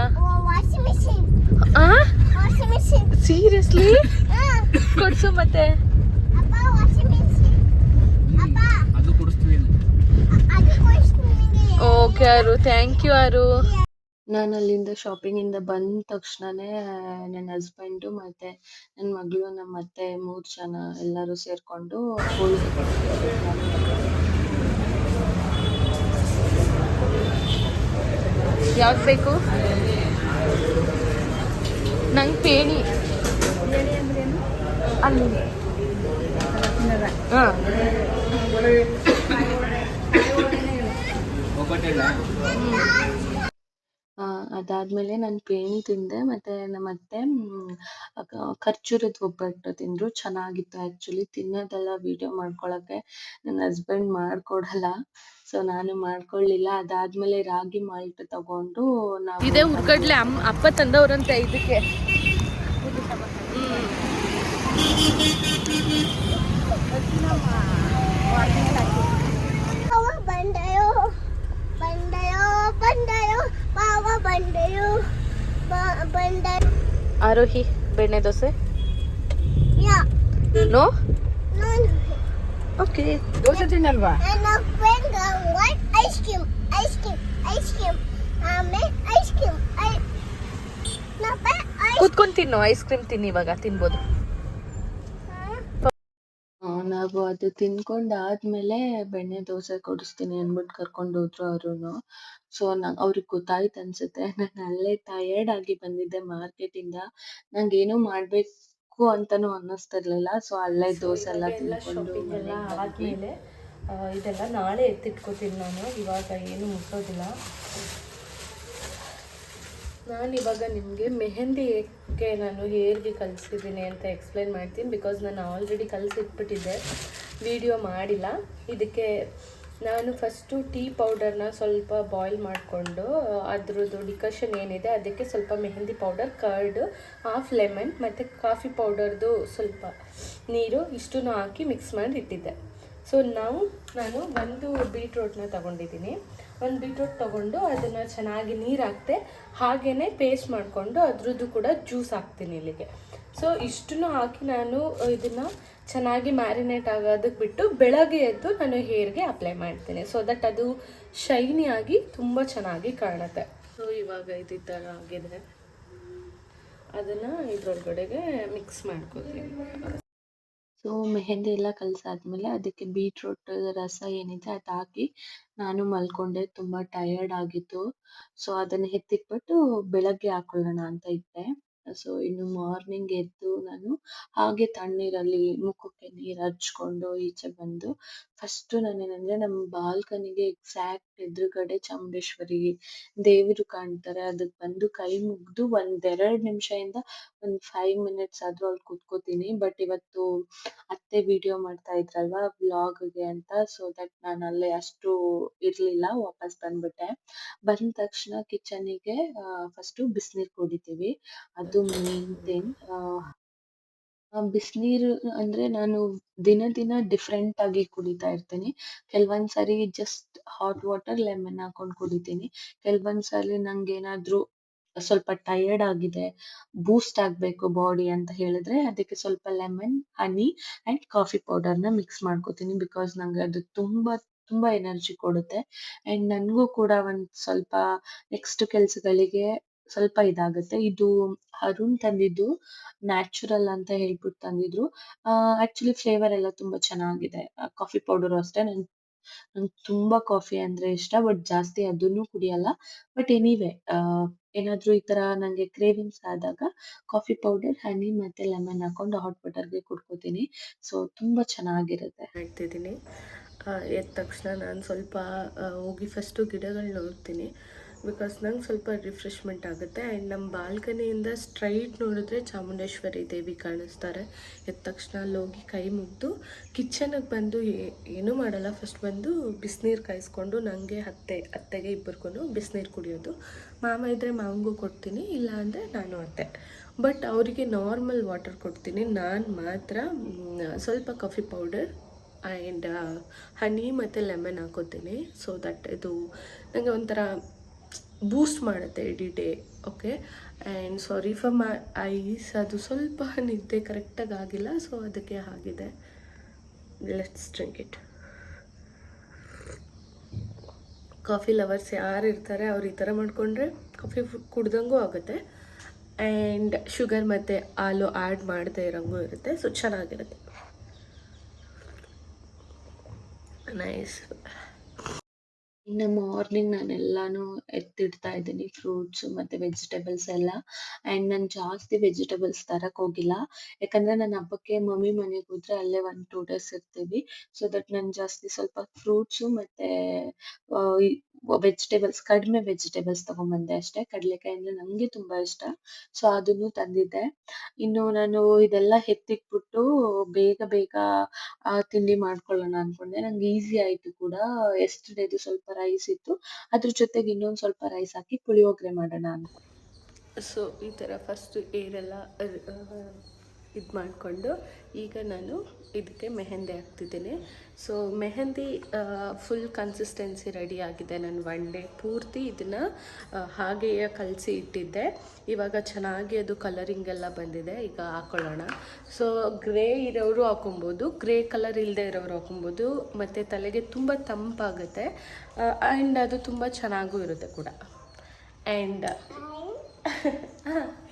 C: ಸೀರಿಯಸ್ಲಿ ಕೊಡ್ಸು ಮತ್ತೆ.
D: ಅದು ಕೊಡಿಸ್ತೀವಿ.
C: Okay Aru, thank you Aru.
B: ನಾನು ಅಲ್ಲಿಂದ ಶಾಪಿಂಗ್ ಇಂದ ಬಂದ ತಕ್ಷಣನೇ ನನ್ನ ಹಸ್ಬೆಂಡು ಮತ್ತೆ ನನ್ನ ಮಗಳು, ನಮ್ಮ ಅತ್ತೆ 3 ಜನ ಎಲ್ಲರೂ ಸೇರ್ಕೊಂಡು ಹೋಳಿಗೆ ಕೊಡ್ತಿದ್ರು.
C: ಯಾವ್ದು ಬೇಕು? ನಂಗೆ ಪೇಣಿ ಅಲ್ಲಿ. ಹಾಂ,
D: ಒಬ್ಬಟ್ಟೆಲ್ಲ
B: ಅದಾದ್ಮೇಲೆ ನಾನು ಪೇಣಿ ತಿಂದೆ. ಮತ್ತೆ ನಮ್ಮ ಅತ್ತೆ ಖರ್ಜೂರದ ಒಬ್ಬಟ್ಟು ತಿಂದ್ರು. ಚೆನ್ನಾಗಿತ್ತು ಆಕ್ಚುಲಿ. ತಿನ್ನೋದೆಲ್ಲ ವಿಡಿಯೋ ಮಾಡ್ಕೊಳಕ್ಕೆ ನನ್ನ ಹಸ್ಬೆಂಡ್ ಮಾಡ್ಕೊಡಲ್ಲ, ಸೊ ನಾನು ಮಾಡ್ಕೊಳ್ಳಿಲ್ಲ. ಅದಾದ್ಮೇಲೆ ರಾಗಿ ಮಾಲ್ಟ್ ತಗೊಂಡು ನಾವು
C: ಇದೇ ಹುರ್ಗಡ್ಲೆ ಅಪ್ಪ ತಂದವ್ರಂತೆ ಇದಕ್ಕೆ. ಆರೋಹಿ ಬೆಣ್ಣೆ ದೋಸೆ? No, okay.
D: ದೋಸೆ ತಿನ್ನಲ್ವಾ?
C: ಕೂತ್ಕೊಂಡು ತಿನ್ನು. ಐಸ್ ಕ್ರೀಮ್ ತಿನ್ನಿ, ಇವಾಗ ತಿನ್ಬೋದು.
B: ನಾವು ಅದು ತಿನ್ಕೊಂಡಾದ್ಮೇಲೆ ಬೆಣ್ಣೆ ದೋಸೆ ಕೊಡಿಸ್ತೀನಿ ಅಂದ್ಬಿಟ್ಟು ಕರ್ಕೊಂಡೋದ್ರು ಅವರುನು. ಸೊ ಅವ್ರಿಗೆ ಗೊತ್ತಾಯ್ತು ಅನ್ಸುತ್ತೆ. ನಾನು ಅಲ್ಲೇ ಟಯರ್ಡ್ ಆಗಿ ಬಂದಿದ್ದೆ ಮಾರ್ಕೆಟಿಂದ. ನಂಗೇನೋ ಮಾಡ್ಬೇಕು ಅಂತಾನೂ ಅನ್ನಿಸ್ತಿರ್ಲಿಲ್ಲ. ಸೊ ಅಲ್ಲೇ ದೋಸೆ ಎಲ್ಲ ತಿನ್ಕೊಂಡು
A: ಶಾಪಿಂಗ್ ಎಲ್ಲ
B: ಮನೆಗೆ ಬಂದ್ವಿ.
A: ಆದಮೇಲೆ ಇದೆಲ್ಲ ನಾಳೆ ಎತ್ತಿಟ್ಕೋತೀನಿ ನಾನು, ಇವಾಗ ಏನು ಮುಟ್ಟೋದಿಲ್ಲ. ನಾನು ಇವಾಗ ನಿಮಗೆ ಮೆಹಂದಿ ಏಕೆ ನಾನು ಹೇರ್ಗೆ ಕಲಿಸಿದ್ದೀನಿ ಅಂತ ಎಕ್ಸ್ಪ್ಲೈನ್ ಮಾಡ್ತೀನಿ. ಬಿಕಾಸ್ ನಾನು ಆಲ್ರೆಡಿ ಕಲಿಸಿಟ್ಬಿಟ್ಟಿದ್ದೆ, ವಿಡಿಯೋ ಮಾಡಿಲ್ಲ. ಇದಕ್ಕೆ ನಾನು ಫಸ್ಟು ಟೀ ಪೌಡರ್ನ ಸ್ವಲ್ಪ ಬಾಯ್ಲ್ ಮಾಡಿಕೊಂಡು ಅದ್ರದ್ದು ಡಿಕಷನ್ ಏನಿದೆ ಅದಕ್ಕೆ ಸ್ವಲ್ಪ mehndi powder, curd, half lemon ಮತ್ತು ಕಾಫಿ ಪೌಡರ್ದು ಸ್ವಲ್ಪ ನೀರು ಇಷ್ಟನ್ನು ಹಾಕಿ ಮಿಕ್ಸ್ ಮಾಡಿ ಇಟ್ಟಿದ್ದೆ. ಸೊ ನಾನು ಒಂದು ಬೀಟ್ರೋಟ್ನ ತೊಗೊಂಡಿದ್ದೀನಿ. ಒಂದು ಬೀಟ್ರೋಟ್ ತೊಗೊಂಡು ಅದನ್ನು ಚೆನ್ನಾಗಿ ನೀರು ಹಾಕ್ತೆ, ಹಾಗೇ ಪೇಸ್ಟ್ ಮಾಡಿಕೊಂಡು ಅದ್ರದ್ದು ಕೂಡ ಜ್ಯೂಸ್ ಹಾಕ್ತೀನಿ ಇಲ್ಲಿಗೆ. ಸೊ ಇಷ್ಟನ್ನು ಹಾಕಿ ನಾನು ಇದನ್ನು ಚೆನ್ನಾಗಿ ಮ್ಯಾರಿನೇಟ್ ಆಗೋದಕ್ಕೆ ಬಿಟ್ಟು ಬೆಳಗ್ಗೆ ಎದ್ದು ನಾನು ಹೇರ್ಗೆ ಅಪ್ಲೈ ಮಾಡ್ತೀನಿ. ಸೊ ದಟ್ ಅದು ಶೈನಿಯಾಗಿ ತುಂಬ ಚೆನ್ನಾಗಿ ಕಾಣುತ್ತೆ. ಸೊ ಇವಾಗ ಇದು ಈ ಥರ ಆಗಿದೆ, ಅದನ್ನು ಇದ್ರೊಳಗಡೆಗೆ ಮಿಕ್ಸ್ ಮಾಡ್ಕೊತೀನಿ.
B: ಸೊ ಮೆಹಂದಿ ಎಲ್ಲ ಕಲಸಾದ್ಮೇಲೆ ಅದಕ್ಕೆ ಬೀಟ್ರೂಟ್ ರಸ ಏನಿದೆ ಅದು ಹಾಕಿ ನಾನು ಮಲ್ಕೊಂಡೆ. ತುಂಬ ಟಯರ್ಡ್ ಆಗಿತ್ತು. ಸೊ ಅದನ್ನು ಎತ್ತಿಟ್ಬಿಟ್ಟು ಬೆಳಗ್ಗೆ ಹಾಕೊಳ್ಳೋಣ ಅಂತ ಇಟ್ಟೆ. ಸೊ ಇನ್ನು ಮಾರ್ನಿಂಗ್ ಎದ್ದು ನಾನು ಹಾಗೆ ತಣ್ಣೀರಲ್ಲಿ ಮುಖಕ್ಕೆ ನೀರು ಹಚ್ಕೊಂಡು ಈಚೆ ಬಂದು ಫಸ್ಟು ನಾನೇನಂದರೆ ನಮ್ಮ ಬಾಲ್ಕನಿಗೆ ಎಕ್ಸಾಕ್ಟ್ ಎದುರುಗಡೆ ಚಾಮುಂಡೇಶ್ವರಿ ದೇವರು ಕಾಣ್ತಾರೆ. ಅದಕ್ಕೆ ಬಂದು ಕೈ ಮುಗಿದು 1-2 ನಿಮಿಷದಿಂದ ಒಂದು 5 ಮಿನಿಟ್ಸ್ ಆದರೂ ಅಲ್ಲಿ ಕೂತ್ಕೋತೀನಿ. ಬಟ್ ಇವತ್ತು ಅತ್ತೆ ವಿಡಿಯೋ ಮಾಡ್ತಾ ಇದ್ರಲ್ವಾ ವ್ಲಾಗ್ಗೆ ಅಂತ, ಸೊ ದಟ್ ನಾನು ಅಲ್ಲೇ ಅಷ್ಟು ಇರಲಿಲ್ಲ, ವಾಪಸ್ ಬಂದ್ಬಿಟ್ಟೆ. ಬಂದ ತಕ್ಷಣ ಕಿಚನಿಗೆ ಫಸ್ಟು ಬಿಸಿನೀರು ಕುಡಿತೀವಿ, ಅದು ಮೇನ್ ಥಿಂಗ್. ಬಿಸಿನೀರು ಅಂದರೆ ನಾನು ದಿನ ಡಿಫ್ರೆಂಟ್ ಆಗಿ ಕುಡಿತಾ ಇರ್ತೀನಿ. ಕೆಲವೊಂದು ಸರಿ ಜಸ್ಟ್ ಹಾಟ್ ವಾಟರ್ ಲೆಮನ್ ಹಾಕೊಂಡು ಕುಡಿತೀನಿ. ಕೆಲವೊಂದು ಸಲ ನಂಗೇನಾದರೂ ಸ್ವಲ್ಪ ಟಯರ್ಡ್ ಆಗಿದೆ, ಬೂಸ್ಟ್ ಆಗಬೇಕು ಬಾಡಿ ಅಂತ ಹೇಳಿದ್ರೆ ಅದಕ್ಕೆ ಸ್ವಲ್ಪ ಲೆಮನ್, ಹನಿ ಆ್ಯಂಡ್ ಕಾಫಿ ಪೌಡರ್ನ ಮಿಕ್ಸ್ ಮಾಡ್ಕೋತೀನಿ. ಬಿಕಾಸ್ ನಂಗೆ ಅದು ತುಂಬ ಎನರ್ಜಿ ಕೊಡುತ್ತೆ. ಆ್ಯಂಡ್ ನನಗೂ ಕೂಡ ಒಂದು ಸ್ವಲ್ಪ ನೆಕ್ಸ್ಟ್ ಕೆಲಸಗಳಿಗೆ ಸ್ವಲ್ಪ ಇದಾಗುತ್ತೆ. ಇದು ಅರುಣ್ ತಂದಿದ್ದು, ನ್ಯಾಚುರಲ್ ಅಂತ ಹೇಳ್ಬಿಟ್ಟು ತಂದಿದ್ರು. ಆ್ಯಕ್ಚುಲಿ ಫ್ಲೇವರ್ ಎಲ್ಲ ತುಂಬ ಚೆನ್ನಾಗಿದೆ. ಕಾಫಿ ಪೌಡರು ಅಷ್ಟೇ. ನಂಗೆ ತುಂಬ ಕಾಫಿ ಅಂದರೆ ಇಷ್ಟ, ಬಟ್ ಜಾಸ್ತಿ ಅದನ್ನು ಕುಡಿಯಲ್ಲ. ಬಟ್ ಎನಿವೆ ಏನಾದರೂ ಈ ಥರ ನನಗೆ ಕ್ರೇವಿಂಗ್ಸ್ ಆದಾಗ ಕಾಫಿ ಪೌಡರ್, ಹನಿ ಮತ್ತು ಲೆಮನ್ ಹಾಕೊಂಡು ಹಾಟ್ ವಾಟರ್ಗೆ ಕುಡ್ಕೋತೀನಿ. ಸೊ ತುಂಬ ಚೆನ್ನಾಗಿರುತ್ತೆ.
A: ಮಾಡ್ತಿದ್ದೀನಿ. ಎದ್ದ ತಕ್ಷಣ ನಾನು ಸ್ವಲ್ಪ ಹೋಗಿ ಫಸ್ಟು ಗಿಡಗಳು ನೋಡ್ತೀನಿ. ಬಿಕಾಸ್ ನಂಗೆ ಸ್ವಲ್ಪ ರಿಫ್ರೆಶ್ಮೆಂಟ್ ಆಗುತ್ತೆ. ಆ್ಯಂಡ್ ನಮ್ಮ ಬಾಲ್ಕನಿಯಿಂದ ಸ್ಟ್ರೈಟ್ ನೋಡಿದ್ರೆ ಚಾಮುಂಡೇಶ್ವರಿ ದೇವಿ ಕಾಣಿಸ್ತಾರೆ. ಎದ್ದ ತಕ್ಷಣ ಅಲ್ಲೋಗಿ ಕೈ ಮುಗಿದು ಕಿಚನಿಗೆ ಬಂದು ಏನೂ ಮಾಡಲ್ಲ, ಫಸ್ಟ್ ಬಂದು ಬಿಸಿನೀರು ಕಾಯಿಸ್ಕೊಂಡು ನನಗೆ ಅತ್ತೆಗೆ ಇಬ್ಬರಿಗೂ ಬಿಸಿನೀರು ಕುಡಿಯೋದು. ಮಾಮ ಇದ್ದರೆ ಮಾವಂಗೂ ಕೊಡ್ತೀನಿ, ಇಲ್ಲ ಅಂದರೆ ನಾನು ಅತ್ತೆ. ಬಟ್ ಅವರಿಗೆ ನಾರ್ಮಲ್ ವಾಟರ್ ಕೊಡ್ತೀನಿ. ನಾನು ಮಾತ್ರ ಸ್ವಲ್ಪ ಕಾಫಿ ಪೌಡರ್ ಆ್ಯಂಡ್ ಹನಿ ಮತ್ತು ಲೆಮನ್ ಹಾಕೋತೀನಿ. ಸೊ ದಟ್ ಇದು ನನಗೆ ಒಂಥರ ಬೂಸ್ಟ್ ಮಾಡುತ್ತೆ ಇಡೀ day. Okay, and sorry for my ice, ಅದು ಸ್ವಲ್ಪ ನಿದ್ದೆ ಕರೆಕ್ಟಾಗಿ ಆಗಿಲ್ಲ, ಸೊ ಅದಕ್ಕೆ ಆಗಿದೆ. Let's drink it. Coffee lovers ಯಾರು ಇರ್ತಾರೆ ಅವ್ರು ಈ ಥರ ಮಾಡಿಕೊಂಡ್ರೆ ಕಾಫಿ ಕುಡ್ದಂಗೂ ಆಗುತ್ತೆ. ಆ್ಯಂಡ್ ಶುಗರ್ ಮತ್ತು ಹಾಲು ಆ್ಯಡ್ ಮಾಡದೇ ಇರೋಂಗೂ ಇರುತ್ತೆ. ಸೊ ಚೆನ್ನಾಗಿರುತ್ತೆ. ನೈಸ್.
B: ಇನ್ನು ಮಾರ್ನಿಂಗ್ ನಾನೆಲ್ಲಾನು ಎತ್ತಿಡ್ತಾ ಇದ್ದೀನಿ, ಫ್ರೂಟ್ಸು ಮತ್ತು ವೆಜಿಟೇಬಲ್ಸ್ ಎಲ್ಲ. ಆ್ಯಂಡ್ ನಾನು ಜಾಸ್ತಿ ವೆಜಿಟೇಬಲ್ಸ್ ತರಕ್ಕೆ ಹೋಗಿಲ್ಲ, ಯಾಕಂದರೆ ನಾನು ಹಬ್ಬಕ್ಕೆ ಮಮ್ಮಿ ಮನೆಗೆ ಹೋದರೆ ಅಲ್ಲೇ 1-2 ಡೇಸ್ ಇರ್ತೀವಿ. ಸೊ ದಟ್ ನಾನು ಜಾಸ್ತಿ ಸ್ವಲ್ಪ ಫ್ರೂಟ್ಸು ಮತ್ತು ವೆಜಿಟೇಬಲ್ಸ್, ಕಡಿಮೆ ವೆಜಿಟೇಬಲ್ಸ್ ತೊಗೊಂಬಂದೆ ಅಷ್ಟೇ. ಕಡಲೆಕಾಯಿ ಅಂದರೆ ನನಗೆ ತುಂಬ ಇಷ್ಟ, ಸೊ ಅದನ್ನು ತಂದಿದ್ದೆ. ಇನ್ನು ನಾನು ಇದೆಲ್ಲ ಎತ್ತಿಟ್ಬಿಟ್ಟು ಬೇಗ ತಿಂಡಿ ಮಾಡ್ಕೊಳ್ಳೋಣ ಅಂದ್ಕೊಂಡೆ. ನಂಗೆ ಈಸಿ ಆಯಿತು ಕೂಡ. ಎಸ್ಟರ್ಡೇದು ಸ್ವಲ್ಪ ರೈಸ್ ಇತ್ತು, ಅದ್ರ ಜೊತೆಗೆ ಇನ್ನೊಂದು ಸ್ವಲ್ಪ ರೈಸ್ ಹಾಕಿ ಪುಳಿಯೋಗರೆ ಮಾಡೋಣ ಅಂತ.
A: ಸೊ ಈ ಥರ ಫಸ್ಟು ಏರೆಲ್ಲ ಇದು ಮಾಡಿಕೊಂಡು ಈಗ ನಾನು ಇದಕ್ಕೆ ಮೆಹಂದಿ ಹಾಕ್ತಿದ್ದೀನಿ. So mehndi full consistency ready ಆಗಿದೆ. ನಾನು 1 ಡೇ ಪೂರ್ತಿ ಇದನ್ನು ಹಾಗೆಯೇ ಕಲಸಿ ಇಟ್ಟಿದ್ದೆ. ಇವಾಗ ಚೆನ್ನಾಗಿ ಅದು ಕಲರಿಂಗ್ ಎಲ್ಲ ಬಂದಿದೆ. ಈಗ ಹಾಕ್ಕೊಳ್ಳೋಣ. ಸೊ ಗ್ರೇ ಇರೋರು ಹಾಕೊಬೋದು, ಗ್ರೇ ಕಲರ್ ಇಲ್ಲದೆ ಇರೋರು ಹಾಕೊಬೋದು. ಮತ್ತು ತಲೆಗೆ ತುಂಬ ತಂಪಾಗುತ್ತೆ ಆ್ಯಂಡ್ ಅದು ತುಂಬ ಚೆನ್ನಾಗೂ ಇರುತ್ತೆ ಕೂಡ. ಆ್ಯಂಡ್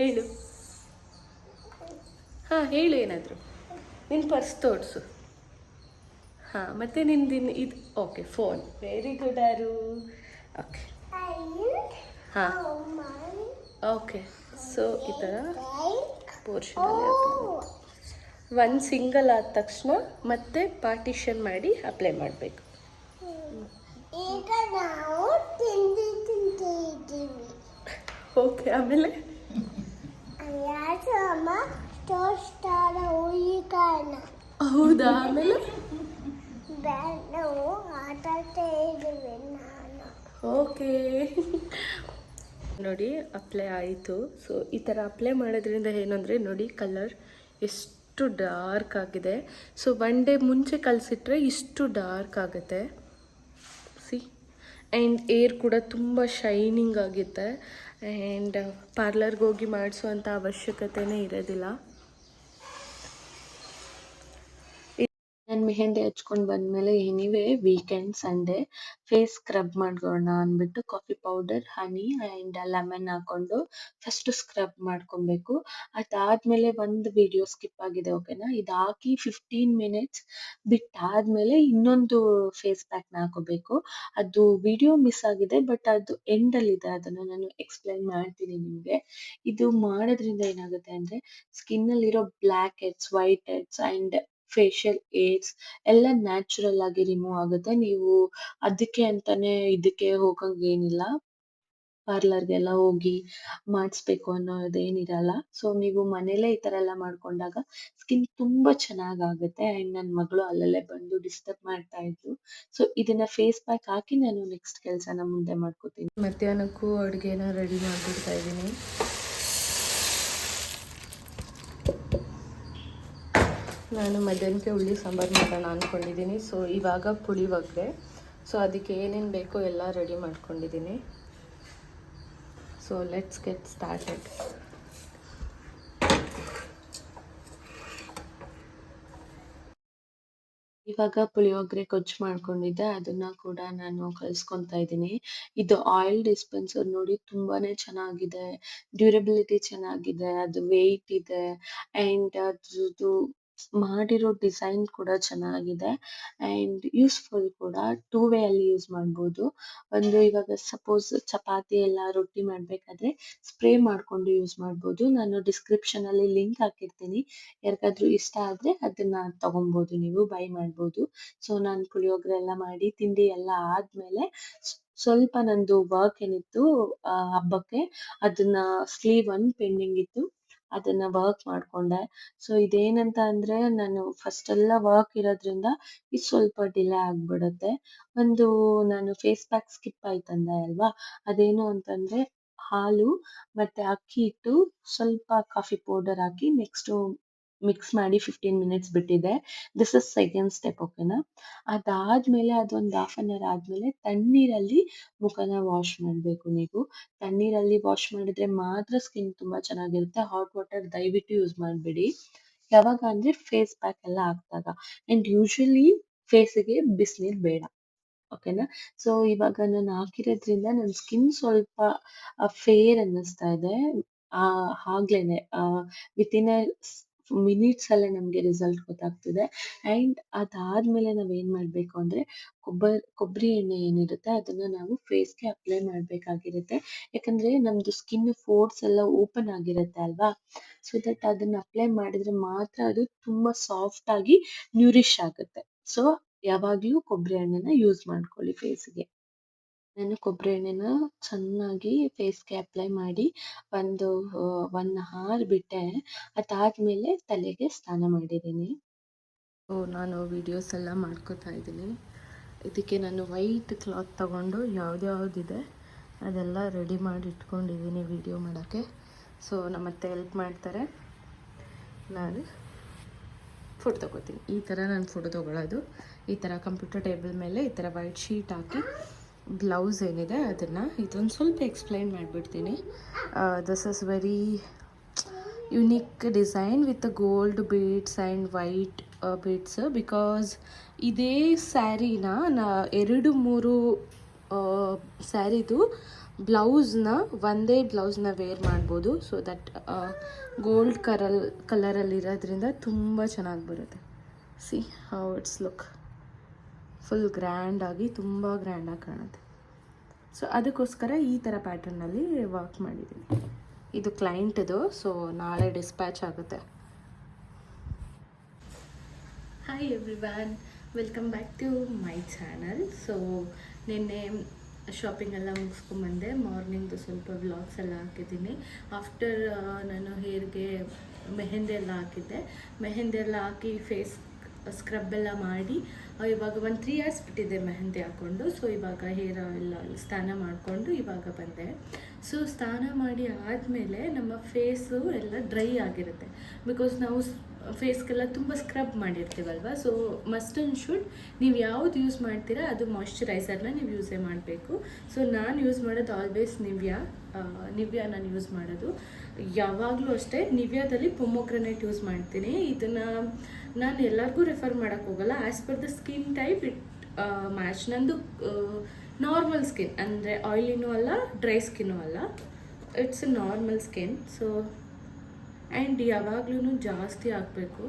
A: ಹೇಳು, ಹೇಳು ಏನಾದರೂ. ನಿನ್ನ ಪರ್ಸ್ ತೋರಿಸು.
B: ಹಾಂ ಮತ್ತು ನಿಂದಿನ ಇದು ಓಕೆ ಫೋನ್ ವೆರಿ ಗುಡ್ ಆರು ಓಕೆ ಹಾಂ ಓಕೆ ಸೊ ಈ ಥರ ಪೋರ್ಷನಲ್ಲಿ ಒಂದು ಸಿಂಗಲ್ ಆದ ತಕ್ಷಣ ಮತ್ತೆ ಪಾರ್ಟಿಷನ್ ಮಾಡಿ ಅಪ್ಲೈ ಮಾಡಬೇಕು.
E: ಈಗ ನಾವು ತಿಂಡಿ ತಿಂತಿದ್ದೀವಿ.
B: ಓಕೆ ಆಮೇಲೆ
E: ಅಮ್ಮ ಟೋಸ್ಟಾರ ಹುಯಿಕಾರಣ.
B: ಹೌದಾ ಆಮೇಲೆ
E: ನಾವು ಆಟ ಆಡ್ತಾ ಇದ್ದೀವಿ ನಾನು.
B: ಓಕೆ ನೋಡಿ ಅಪ್ಲೈ ಆಯಿತು. ಸೊ ಈ ಥರ ಅಪ್ಲೈ ಮಾಡೋದ್ರಿಂದ ಏನಂದರೆ ನೋಡಿ ಕಲರ್ ಎಷ್ಟು ಡಾರ್ಕ್ ಆಗಿದೆ. ಸೊ 1 ಡೇ ಮುಂಚೆ ಕಲಸಿಟ್ರೆ ಇಷ್ಟು ಡಾರ್ಕ್ ಆಗುತ್ತೆ ಸಿ. ಆ್ಯಂಡ್ ಏರ್ ಕೂಡ ತುಂಬ ಶೈನಿಂಗ್ ಆಗುತ್ತೆ. ಆ್ಯಂಡ್ ಪಾರ್ಲರ್ಗೆ ಹೋಗಿ ಮಾಡಿಸುವಂಥ ಅವಶ್ಯಕತೆನೇ ಇರೋದಿಲ್ಲ. ನಾನು ಮೆಹಂದಿ ಹಚ್ಕೊಂಡು ಬಂದಮೇಲೆ anyway weekend Sunday face scrub ಮಾಡ್ಕೊಳ್ಳೋಣ ಅಂದ್ಬಿಟ್ಟು coffee powder, honey and lemon ಹಾಕ್ಕೊಂಡು ಫಸ್ಟು ಸ್ಕ್ರಬ್ ಮಾಡ್ಕೊಬೇಕು. ಅದಾದಮೇಲೆ ಒಂದು ವಿಡಿಯೋ ಸ್ಕಿಪ್ ಆಗಿದೆ ಓಕೆನಾ. ಇದು ಹಾಕಿ 15 ಮಿನಿಟ್ಸ್ ಬಿಟ್ಟಾದಮೇಲೆ ಇನ್ನೊಂದು ಫೇಸ್ ಪ್ಯಾಕ್ನ ಹಾಕೋಬೇಕು. ಅದು ವಿಡಿಯೋ ಮಿಸ್ ಆಗಿದೆ ಬಟ್ ಅದು ಎಂಡಲ್ಲಿದೆ, ಅದನ್ನು ನಾನು ಎಕ್ಸ್ಪ್ಲೈನ್ ಮಾಡ್ತೀನಿ ನಿಮಗೆ. ಇದು ಮಾಡೋದ್ರಿಂದ ಏನಾಗುತ್ತೆ ಅಂದರೆ ಸ್ಕಿನ್ನಲ್ಲಿರೋ blackheads, whiteheads and facial aids ಎಲ್ಲ ನ್ಯಾಚುರಲ್ ಆಗಿ ರಿಮೂವ್ ಆಗುತ್ತೆ. ನೀವು ಅದಕ್ಕೆ ಅಂತಾನೆ ಇದಕ್ಕೆ ಹೋಗಂಗೇನಿಲ್ಲ, ಪಾರ್ಲರ್ಗೆಲ್ಲ ಹೋಗಿ ಮಾಡಿಸ್ಬೇಕು ಅನ್ನೋದೇನಿರಲ್ಲ. ಸೊ ನೀವು ಮನೇಲೇ ಈ ಥರ ಎಲ್ಲ ಮಾಡ್ಕೊಂಡಾಗ ಸ್ಕಿನ್ ತುಂಬ ಚೆನ್ನಾಗಾಗುತ್ತೆ. ಆ್ಯಂಡ್ ನನ್ನ ಮಗಳು ಅಲ್ಲಲ್ಲೇ ಬಂದು ಡಿಸ್ಟರ್ಬ್ ಮಾಡ್ತಾ ಇದ್ಲು. ಸೊ ಇದನ್ನ ಫೇಸ್ ಪ್ಯಾಕ್ ಹಾಕಿ ನಾನು ನೆಕ್ಸ್ಟ್ ಕೆಲಸನ ಮುಂದೆ ಮಾಡ್ಕೋತೀನಿ. ಮಧ್ಯಾಹ್ನಕ್ಕೂ ಅಡುಗೆನ ರೆಡಿ ಮಾಡಿಬಿಡ್ತಾ ಇದ್ದೀನಿ. ನಾನು ಮಧ್ಯಾಹ್ನಕ್ಕೆ ಹುಳಿ ಸಾಂಬಾರು ಮಾಡೋಣ ಅಂದ್ಕೊಂಡಿದ್ದೀನಿ. ಸೊ ಇವಾಗ ಪುಳಿಯೋಗರೆ, ಸೊ ಅದಕ್ಕೆ ಏನೇನು ಬೇಕೋ ಎಲ್ಲ ರೆಡಿ ಮಾಡ್ಕೊಂಡಿದ್ದೀನಿ. So let's get started. ಇವಾಗ ಪುಳಿಯೋಗರೆ ಗೊಜ್ಜು ಮಾಡ್ಕೊಂಡಿದ್ದೆ, ಅದನ್ನ ಕೂಡ ನಾನು ಕಲಿಸ್ಕೊತಾ ಇದ್ದೀನಿ. ಇದು ಆಯಿಲ್ ಡಿಸ್ಪೆನ್ಸರ್ ನೋಡಿ ತುಂಬಾನೇ ಚೆನ್ನಾಗಿದೆ, ಡ್ಯೂರಬಿಲಿಟಿ ಚೆನ್ನಾಗಿದೆ, ಅದು ವೆಯ್ಟ್ ಇದೆ ಆ್ಯಂಡ್ ಅದ್ರದ್ದು ಮಾಡಿರೋ ಡಿಸೈನ್ ಕೂಡ ಚೆನ್ನಾಗಿದೆ ಆ್ಯಂಡ್ ಯೂಸ್ಫುಲ್ ಕೂಡ. 2 ವೇ ಅಲ್ಲಿ ಯೂಸ್ ಮಾಡ್ಬೋದು. ಒಂದು ಇವಾಗ ಸಪೋಸ್ ಚಪಾತಿ ಎಲ್ಲ ರೊಟ್ಟಿ ಮಾಡಬೇಕಾದ್ರೆ ಸ್ಪ್ರೇ ಮಾಡಿಕೊಂಡು ಯೂಸ್ ಮಾಡ್ಬೋದು. ನಾನು ಡಿಸ್ಕ್ರಿಪ್ಷನಲ್ಲಿ ಲಿಂಕ್ ಹಾಕಿರ್ತೀನಿ, ಯಾರಿಗಾದ್ರೂ ಇಷ್ಟ ಆದರೆ ಅದನ್ನ ತಗೊಬೋದು, ನೀವು ಬೈ ಮಾಡ್ಬೋದು. ಸೊ ನಾನು ಪುಳಿಯೋಗರೆ ಎಲ್ಲ ಮಾಡಿ ತಿಂಡಿ ಎಲ್ಲ ಆದಮೇಲೆ ಸ್ವಲ್ಪ ನಂದು ವರ್ಕ್ ಏನಿತ್ತು ಹಬ್ಬಕ್ಕೆ, ಅದನ್ನ ಸ್ಲೀವ್ ಒಂದು ಪೆಂಡಿಂಗ್ ಇತ್ತು, ಅದನ್ನ ವರ್ಕ್ ಮಾಡ್ಕೊಂಡೆ. ಸೊ ಇದೇನಂತ ಅಂದ್ರೆ ನಾನು ಫಸ್ಟ್ ಎಲ್ಲ ವರ್ಕ್ ಇರೋದ್ರಿಂದ ಇದು ಸ್ವಲ್ಪ ಡಿಲೇ ಆಗ್ಬಿಡುತ್ತೆ. ಒಂದು ನಾನು ಫೇಸ್ ಪ್ಯಾಕ್ ಸ್ಕಿಪ್ ಆಯ್ತಂದೆ ಅಲ್ವಾ, ಅದೇನು ಅಂತಂದ್ರೆ ಹಾಲು ಮತ್ತೆ ಅಕ್ಕಿ ಹಿಟ್ಟು, ಸ್ವಲ್ಪ ಕಾಫಿ ಪೌಡರ್ ಹಾಕಿ ನೆಕ್ಸ್ಟ್ ಮಿಕ್ಸ್ ಮಾಡಿ 15 ಮಿನಿಟ್ಸ್ ಬಿಟ್ಟಿದೆ. ದಿಸ್ ಇಸ್ ಸೆಕೆಂಡ್ ಸ್ಟೆಪ್ ಓಕೆನಾ. ಅದಾದ್ಮೇಲೆ ಅದೊಂದು 1/2 an hour ಆದ್ಮೇಲೆ ತಣ್ಣೀರಲ್ಲಿ ಮುಖನ ವಾಶ್ ಮಾಡಬೇಕು. ನೀವು ತಣ್ಣೀರಲ್ಲಿ ವಾಶ್ ಮಾಡಿದ್ರೆ ಮಾತ್ರ ಸ್ಕಿನ್ ತುಂಬಾ ಚೆನ್ನಾಗಿರುತ್ತೆ. ಹಾಟ್ ವಾಟರ್ ದಯವಿಟ್ಟು ಯೂಸ್ ಮಾಡಬೇಡಿ. ಯಾವಾಗ ಅಂದ್ರೆ ಫೇಸ್ ಪ್ಯಾಕ್ ಎಲ್ಲ ಹಾಕಿದಾಗ. ಅಂಡ್ ಯೂಶಲಿ ಫೇಸಿಗೆ ಬಿಸಿನೀರು ಬೇಡ ಓಕೆನಾ. ಸೊ ಇವಾಗ ನಾನು ಹಾಕಿರೋದ್ರಿಂದ ನನ್ನ ಸ್ಕಿನ್ ಸ್ವಲ್ಪ ಫೇರ್ ಅನ್ನಿಸ್ತಾ ಇದೆ. ಆಗ್ಲೇನೆ ವಿತಿನ್ ಮಿನಿಟ್ಸ್ ಅಲ್ಲೇ ನಮಗೆ ರಿಸಲ್ಟ್ ಗೊತ್ತಾಗ್ತಿದೆ. ಆ್ಯಂಡ್ ಅದಾದ್ಮೇಲೆ ನಾವೇನು ಮಾಡಬೇಕು ಅಂದರೆ ಕೊಬ್ಬರಿ ಎಣ್ಣೆ ಏನಿರುತ್ತೆ ಅದನ್ನು ನಾವು ಫೇಸ್ಗೆ ಅಪ್ಲೈ ಮಾಡಬೇಕಾಗಿರುತ್ತೆ. ಯಾಕಂದರೆ ನಮ್ಮದು ಸ್ಕಿನ್ ಪೋರ್ಸ್ ಎಲ್ಲ ಓಪನ್ ಆಗಿರುತ್ತೆ ಅಲ್ವಾ, ಸೊ ದಟ್ ಅದನ್ನು ಅಪ್ಲೈ ಮಾಡಿದ್ರೆ ಮಾತ್ರ ಅದು ತುಂಬ ಸಾಫ್ಟಾಗಿ ನ್ಯೂರಿಶ್ ಆಗುತ್ತೆ. ಸೊ ಯಾವಾಗಲೂ ಕೊಬ್ಬರಿ ಎಣ್ಣೆನ ಯೂಸ್ ಮಾಡ್ಕೊಳ್ಳಿ ಫೇಸ್ಗೆ. ನಾನು ಕೊಬ್ಬರಿ ಎಣ್ಣೆನ ಚೆನ್ನಾಗಿ ಫೇಸ್ಗೆ ಅಪ್ಲೈ ಮಾಡಿ ಒಂದು 1 hour ಬಿಟ್ಟೆ. ಅದಾದಮೇಲೆ ತಲೆಗೆ ಸ್ನಾನ ಮಾಡಿದ್ದೀನಿ. ನಾನು ವಿಡಿಯೋಸ್ ಎಲ್ಲ ಮಾಡ್ಕೋತಾ ಇದ್ದೀನಿ. ಇದಕ್ಕೆ ನಾನು ವೈಟ್ ಕ್ಲಾತ್ ತಗೊಂಡು ಯಾವ್ದ್ಯಾವ್ದಿದೆ ಅದೆಲ್ಲ ರೆಡಿ ಮಾಡಿ ಇಟ್ಕೊಂಡಿದ್ದೀನಿ ವಿಡಿಯೋ ಮಾಡೋಕ್ಕೆ. ಸೊ ನಮ್ಮತ್ತೆ ಹೆಲ್ಪ್ ಮಾಡ್ತಾರೆ, ನಾನು ಫೋಟೋ ತೊಗೋತೀನಿ. ಈ ಥರ ನಾನು ಫೋಟೋ ತೊಗೊಳ್ಳೋದು, ಈ ಥರ ಕಂಪ್ಯೂಟರ್ ಟೇಬಲ್ ಮೇಲೆ ಈ ಥರ ವೈಟ್ ಶೀಟ್ ಹಾಕಿ ಬ್ಲೌಸ್ ಏನಿದೆ ಅದನ್ನು ಇದೊಂದು ಸ್ವಲ್ಪ ಎಕ್ಸ್ಪ್ಲೈನ್ ಮಾಡಿಬಿಡ್ತೀನಿ. This is very unique design with gold beads and white beads. Because ಇದೇ ಸ್ಯಾರಿನ 2-3 ಸ್ಯಾರಿದು ಬ್ಲೌಸ್ನ ಒಂದೇ ಬ್ಲೌಸ್ನ ವೇರ್ ಮಾಡ್ಬೋದು. ಸೊ ದಟ್ ಗೋಲ್ಡ್ ಕಲರಲ್ಲಿರೋದ್ರಿಂದ ತುಂಬ ಚೆನ್ನಾಗಿ ಬರುತ್ತೆ. See how it's look. Full ಗ್ರ್ಯಾಂಡಾಗಿ ತುಂಬ ಗ್ರ್ಯಾಂಡಾಗಿ ಕಾಣುತ್ತೆ. ಸೊ ಅದಕ್ಕೋಸ್ಕರ ಈ ಥರ ಪ್ಯಾಟರ್ನಲ್ಲಿ ವರ್ಕ್ ಮಾಡಿದ್ದೀನಿ. ಇದು ಕ್ಲೈಂಟ್ದು, ಸೊ ನಾಳೆ ಡಿಸ್ಪ್ಯಾಚ್ ಆಗುತ್ತೆ.
A: Hi everyone, welcome back to my channel. So ನಿನ್ನೆ ಶಾಪಿಂಗ್ ಎಲ್ಲ ಮುಗಿಸ್ಕೊಂಬಂದೆ. ಮಾರ್ನಿಂಗ್ದು ಸ್ವಲ್ಪ ವ್ಲಾಗ್ಸ್ ಎಲ್ಲ ಹಾಕಿದ್ದೀನಿ. ಆಫ್ಟರ್ ನಾನು ಹೇರ್ಗೆ ಮೆಹಂದಿ ಎಲ್ಲ ಹಾಕಿದ್ದೆ. ಮೆಹಂದಿ ಎಲ್ಲ ಹಾಕಿ ಫೇಸ್ ಸ್ಕ್ರಬ್ ಎಲ್ಲ ಮಾಡಿ ಇವಾಗ ಒಂದು 3 hours ಬಿಟ್ಟಿದ್ದೆ ಮೆಹಂದಿ ಹಾಕ್ಕೊಂಡು. ಸೊ ಇವಾಗ ಹೇರ್ ಎಲ್ಲ ಸ್ನಾನ ಮಾಡಿಕೊಂಡು ಇವಾಗ ಬಂದೆ. ಸೊ ಸ್ನಾನ ಮಾಡಿ ಆದಮೇಲೆ ನಮ್ಮ ಫೇಸು ಎಲ್ಲ ಡ್ರೈ ಆಗಿರುತ್ತೆ. ಬಿಕಾಸ್ ನಾವು ಫೇಸ್ಗೆಲ್ಲ ತುಂಬ ಸ್ಕ್ರಬ್ ಮಾಡಿರ್ತೀವಲ್ವ. ಸೊ ಮಸ್ಟ್ ಆ್ಯಂಡ್ ಶುಡ್ ನೀವು ಯಾವ್ದು ಯೂಸ್ ಮಾಡ್ತೀರಾ ಅದು ಮಾಯ್ಶ್ಚರೈಸರ್ನ ನೀವು ಯೂಸೇ ಮಾಡಬೇಕು. ಸೊ ನಾನು ಯೂಸ್ ಮಾಡೋದು ಆಲ್ವೇಸ್ ನಿವ್ಯಾ ನಾನು ಯೂಸ್ ಮಾಡೋದು ಯಾವಾಗಲೂ ಅಷ್ಟೇ. ನಿವ್ಯಾದಲ್ಲಿ ಪೊಮೊಗ್ರನೇಟ್ ಯೂಸ್ ಮಾಡ್ತೀನಿ. ಇದನ್ನು ನಾನು ಎಲ್ಲರಿಗೂ ರೆಫರ್ ಮಾಡೋಕ್ಕೆ ಹೋಗಲ್ಲ. As per the skin type it match. ನಂದು ನಾರ್ಮಲ್ ಸ್ಕಿನ್, ಅಂದರೆ ಆಯಿಲಿನೂ ಅಲ್ಲ ಡ್ರೈ ಸ್ಕಿನ್ನೂ ಅಲ್ಲ, it's A normal skin. So and ಯಾವಾಗಲೂ ಜಾಸ್ತಿ ಹಾಕಬೇಕು.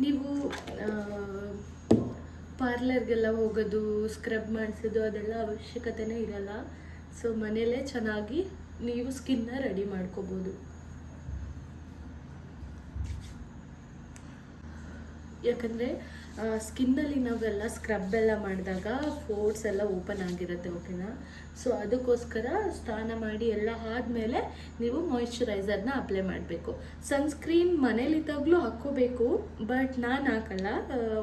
A: ನೀವು ಪಾರ್ಲರ್ಗೆಲ್ಲ ಹೋಗೋದು, ಸ್ಕ್ರಬ್ ಮಾಡಿಸೋದು ಅದೆಲ್ಲ ಅವಶ್ಯಕತೆನೇ ಇರಲ್ಲ. ಸೊ ಮನೆಯಲ್ಲೇ ಚೆನ್ನಾಗಿ ನೀವು ಸ್ಕಿನ್ನ ರೆಡಿ ಮಾಡ್ಕೋಬೋದು. ಯಾಕಂದರೆ ಸ್ಕಿನ್ನಲ್ಲಿ ನಾವೆಲ್ಲ ಸ್ಕ್ರಬ್ ಎಲ್ಲ ಮಾಡಿದಾಗ ಪೋರ್ಸ್ ಎಲ್ಲ ಓಪನ್ ಆಗಿರುತ್ತೆ, ಓಕೆನಾ. ಸೊ ಅದಕ್ಕೋಸ್ಕರ ಸ್ನಾನ ಮಾಡಿ ಎಲ್ಲ ಆದಮೇಲೆ ನೀವು ಮಾಯ್ಶ್ಚರೈಸರ್ನ ಅಪ್ಲೈ ಮಾಡಬೇಕು. ಸನ್ಸ್ಕ್ರೀನ್ ಮನೇಲಿದ್ದಾಗಲೂ ಹಾಕ್ಕೋಬೇಕು, ಬಟ್ ನಾನು ಹಾಕಲ್ಲ.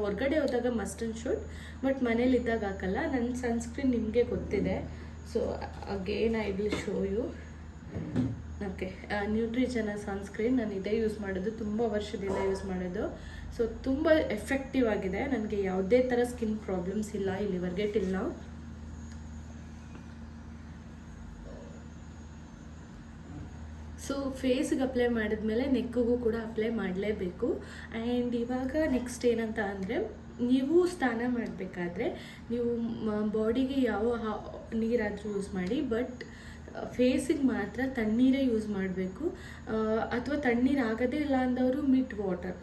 A: ಹೊರ್ಗಡೆ ಹೋದಾಗ ಮಸ್ಟ್ ಆ್ಯಂಡ್ ಶುಡ್, ಬಟ್ ಮನೇಲಿದ್ದಾಗ ಹಾಕಲ್ಲ. ನನ್ನ ಸನ್ಸ್ಕ್ರೀನ್ ನಿಮಗೆ ಗೊತ್ತಿದೆ. So again I will show you. Okay, Neutrogena sunscreen ನಾನು ಇದೇ ಯೂಸ್ ಮಾಡೋದು, ತುಂಬ ವರ್ಷದಿಂದ ಯೂಸ್ ಮಾಡೋದು. ಸೊ ತುಂಬ ಎಫೆಕ್ಟಿವ್ ಆಗಿದೆ. ನನಗೆ ಯಾವುದೇ ಥರ ಸ್ಕಿನ್ ಪ್ರಾಬ್ಲಮ್ಸ್ ಇಲ್ಲ ಇಲ್ಲಿವರೆಗೆ ಟಿಲ್ ನಾವು. ಸೊ ಫೇಸ್ಗೆ ಅಪ್ಲೈ ಮಾಡಿದ್ಮೇಲೆ ನೆಕ್ಕಿಗೂ ಕೂಡ ಅಪ್ಲೈ ಮಾಡಲೇಬೇಕು. ಆ್ಯಂಡ್ ಇವಾಗ ನೆಕ್ಸ್ಟ್ ಏನಂತ ಅಂದರೆ, ನೀವು ಸ್ನಾನ ಮಾಡಬೇಕಾದ್ರೆ ನೀವು ಬಾಡಿಗೆ ಯಾವ ನೀರಾದರೂ ಯೂಸ್ ಮಾಡಿ, ಬಟ್ ಫೇಸಿಗೆ ಮಾತ್ರ ತಣ್ಣೀರೇ ಯೂಸ್ ಮಾಡಬೇಕು. ಅಥವಾ ತಣ್ಣೀರು ಆಗೋದೇ ಇಲ್ಲ ಅಂದವರು ಮಿಡ್ ವಾಟರ್,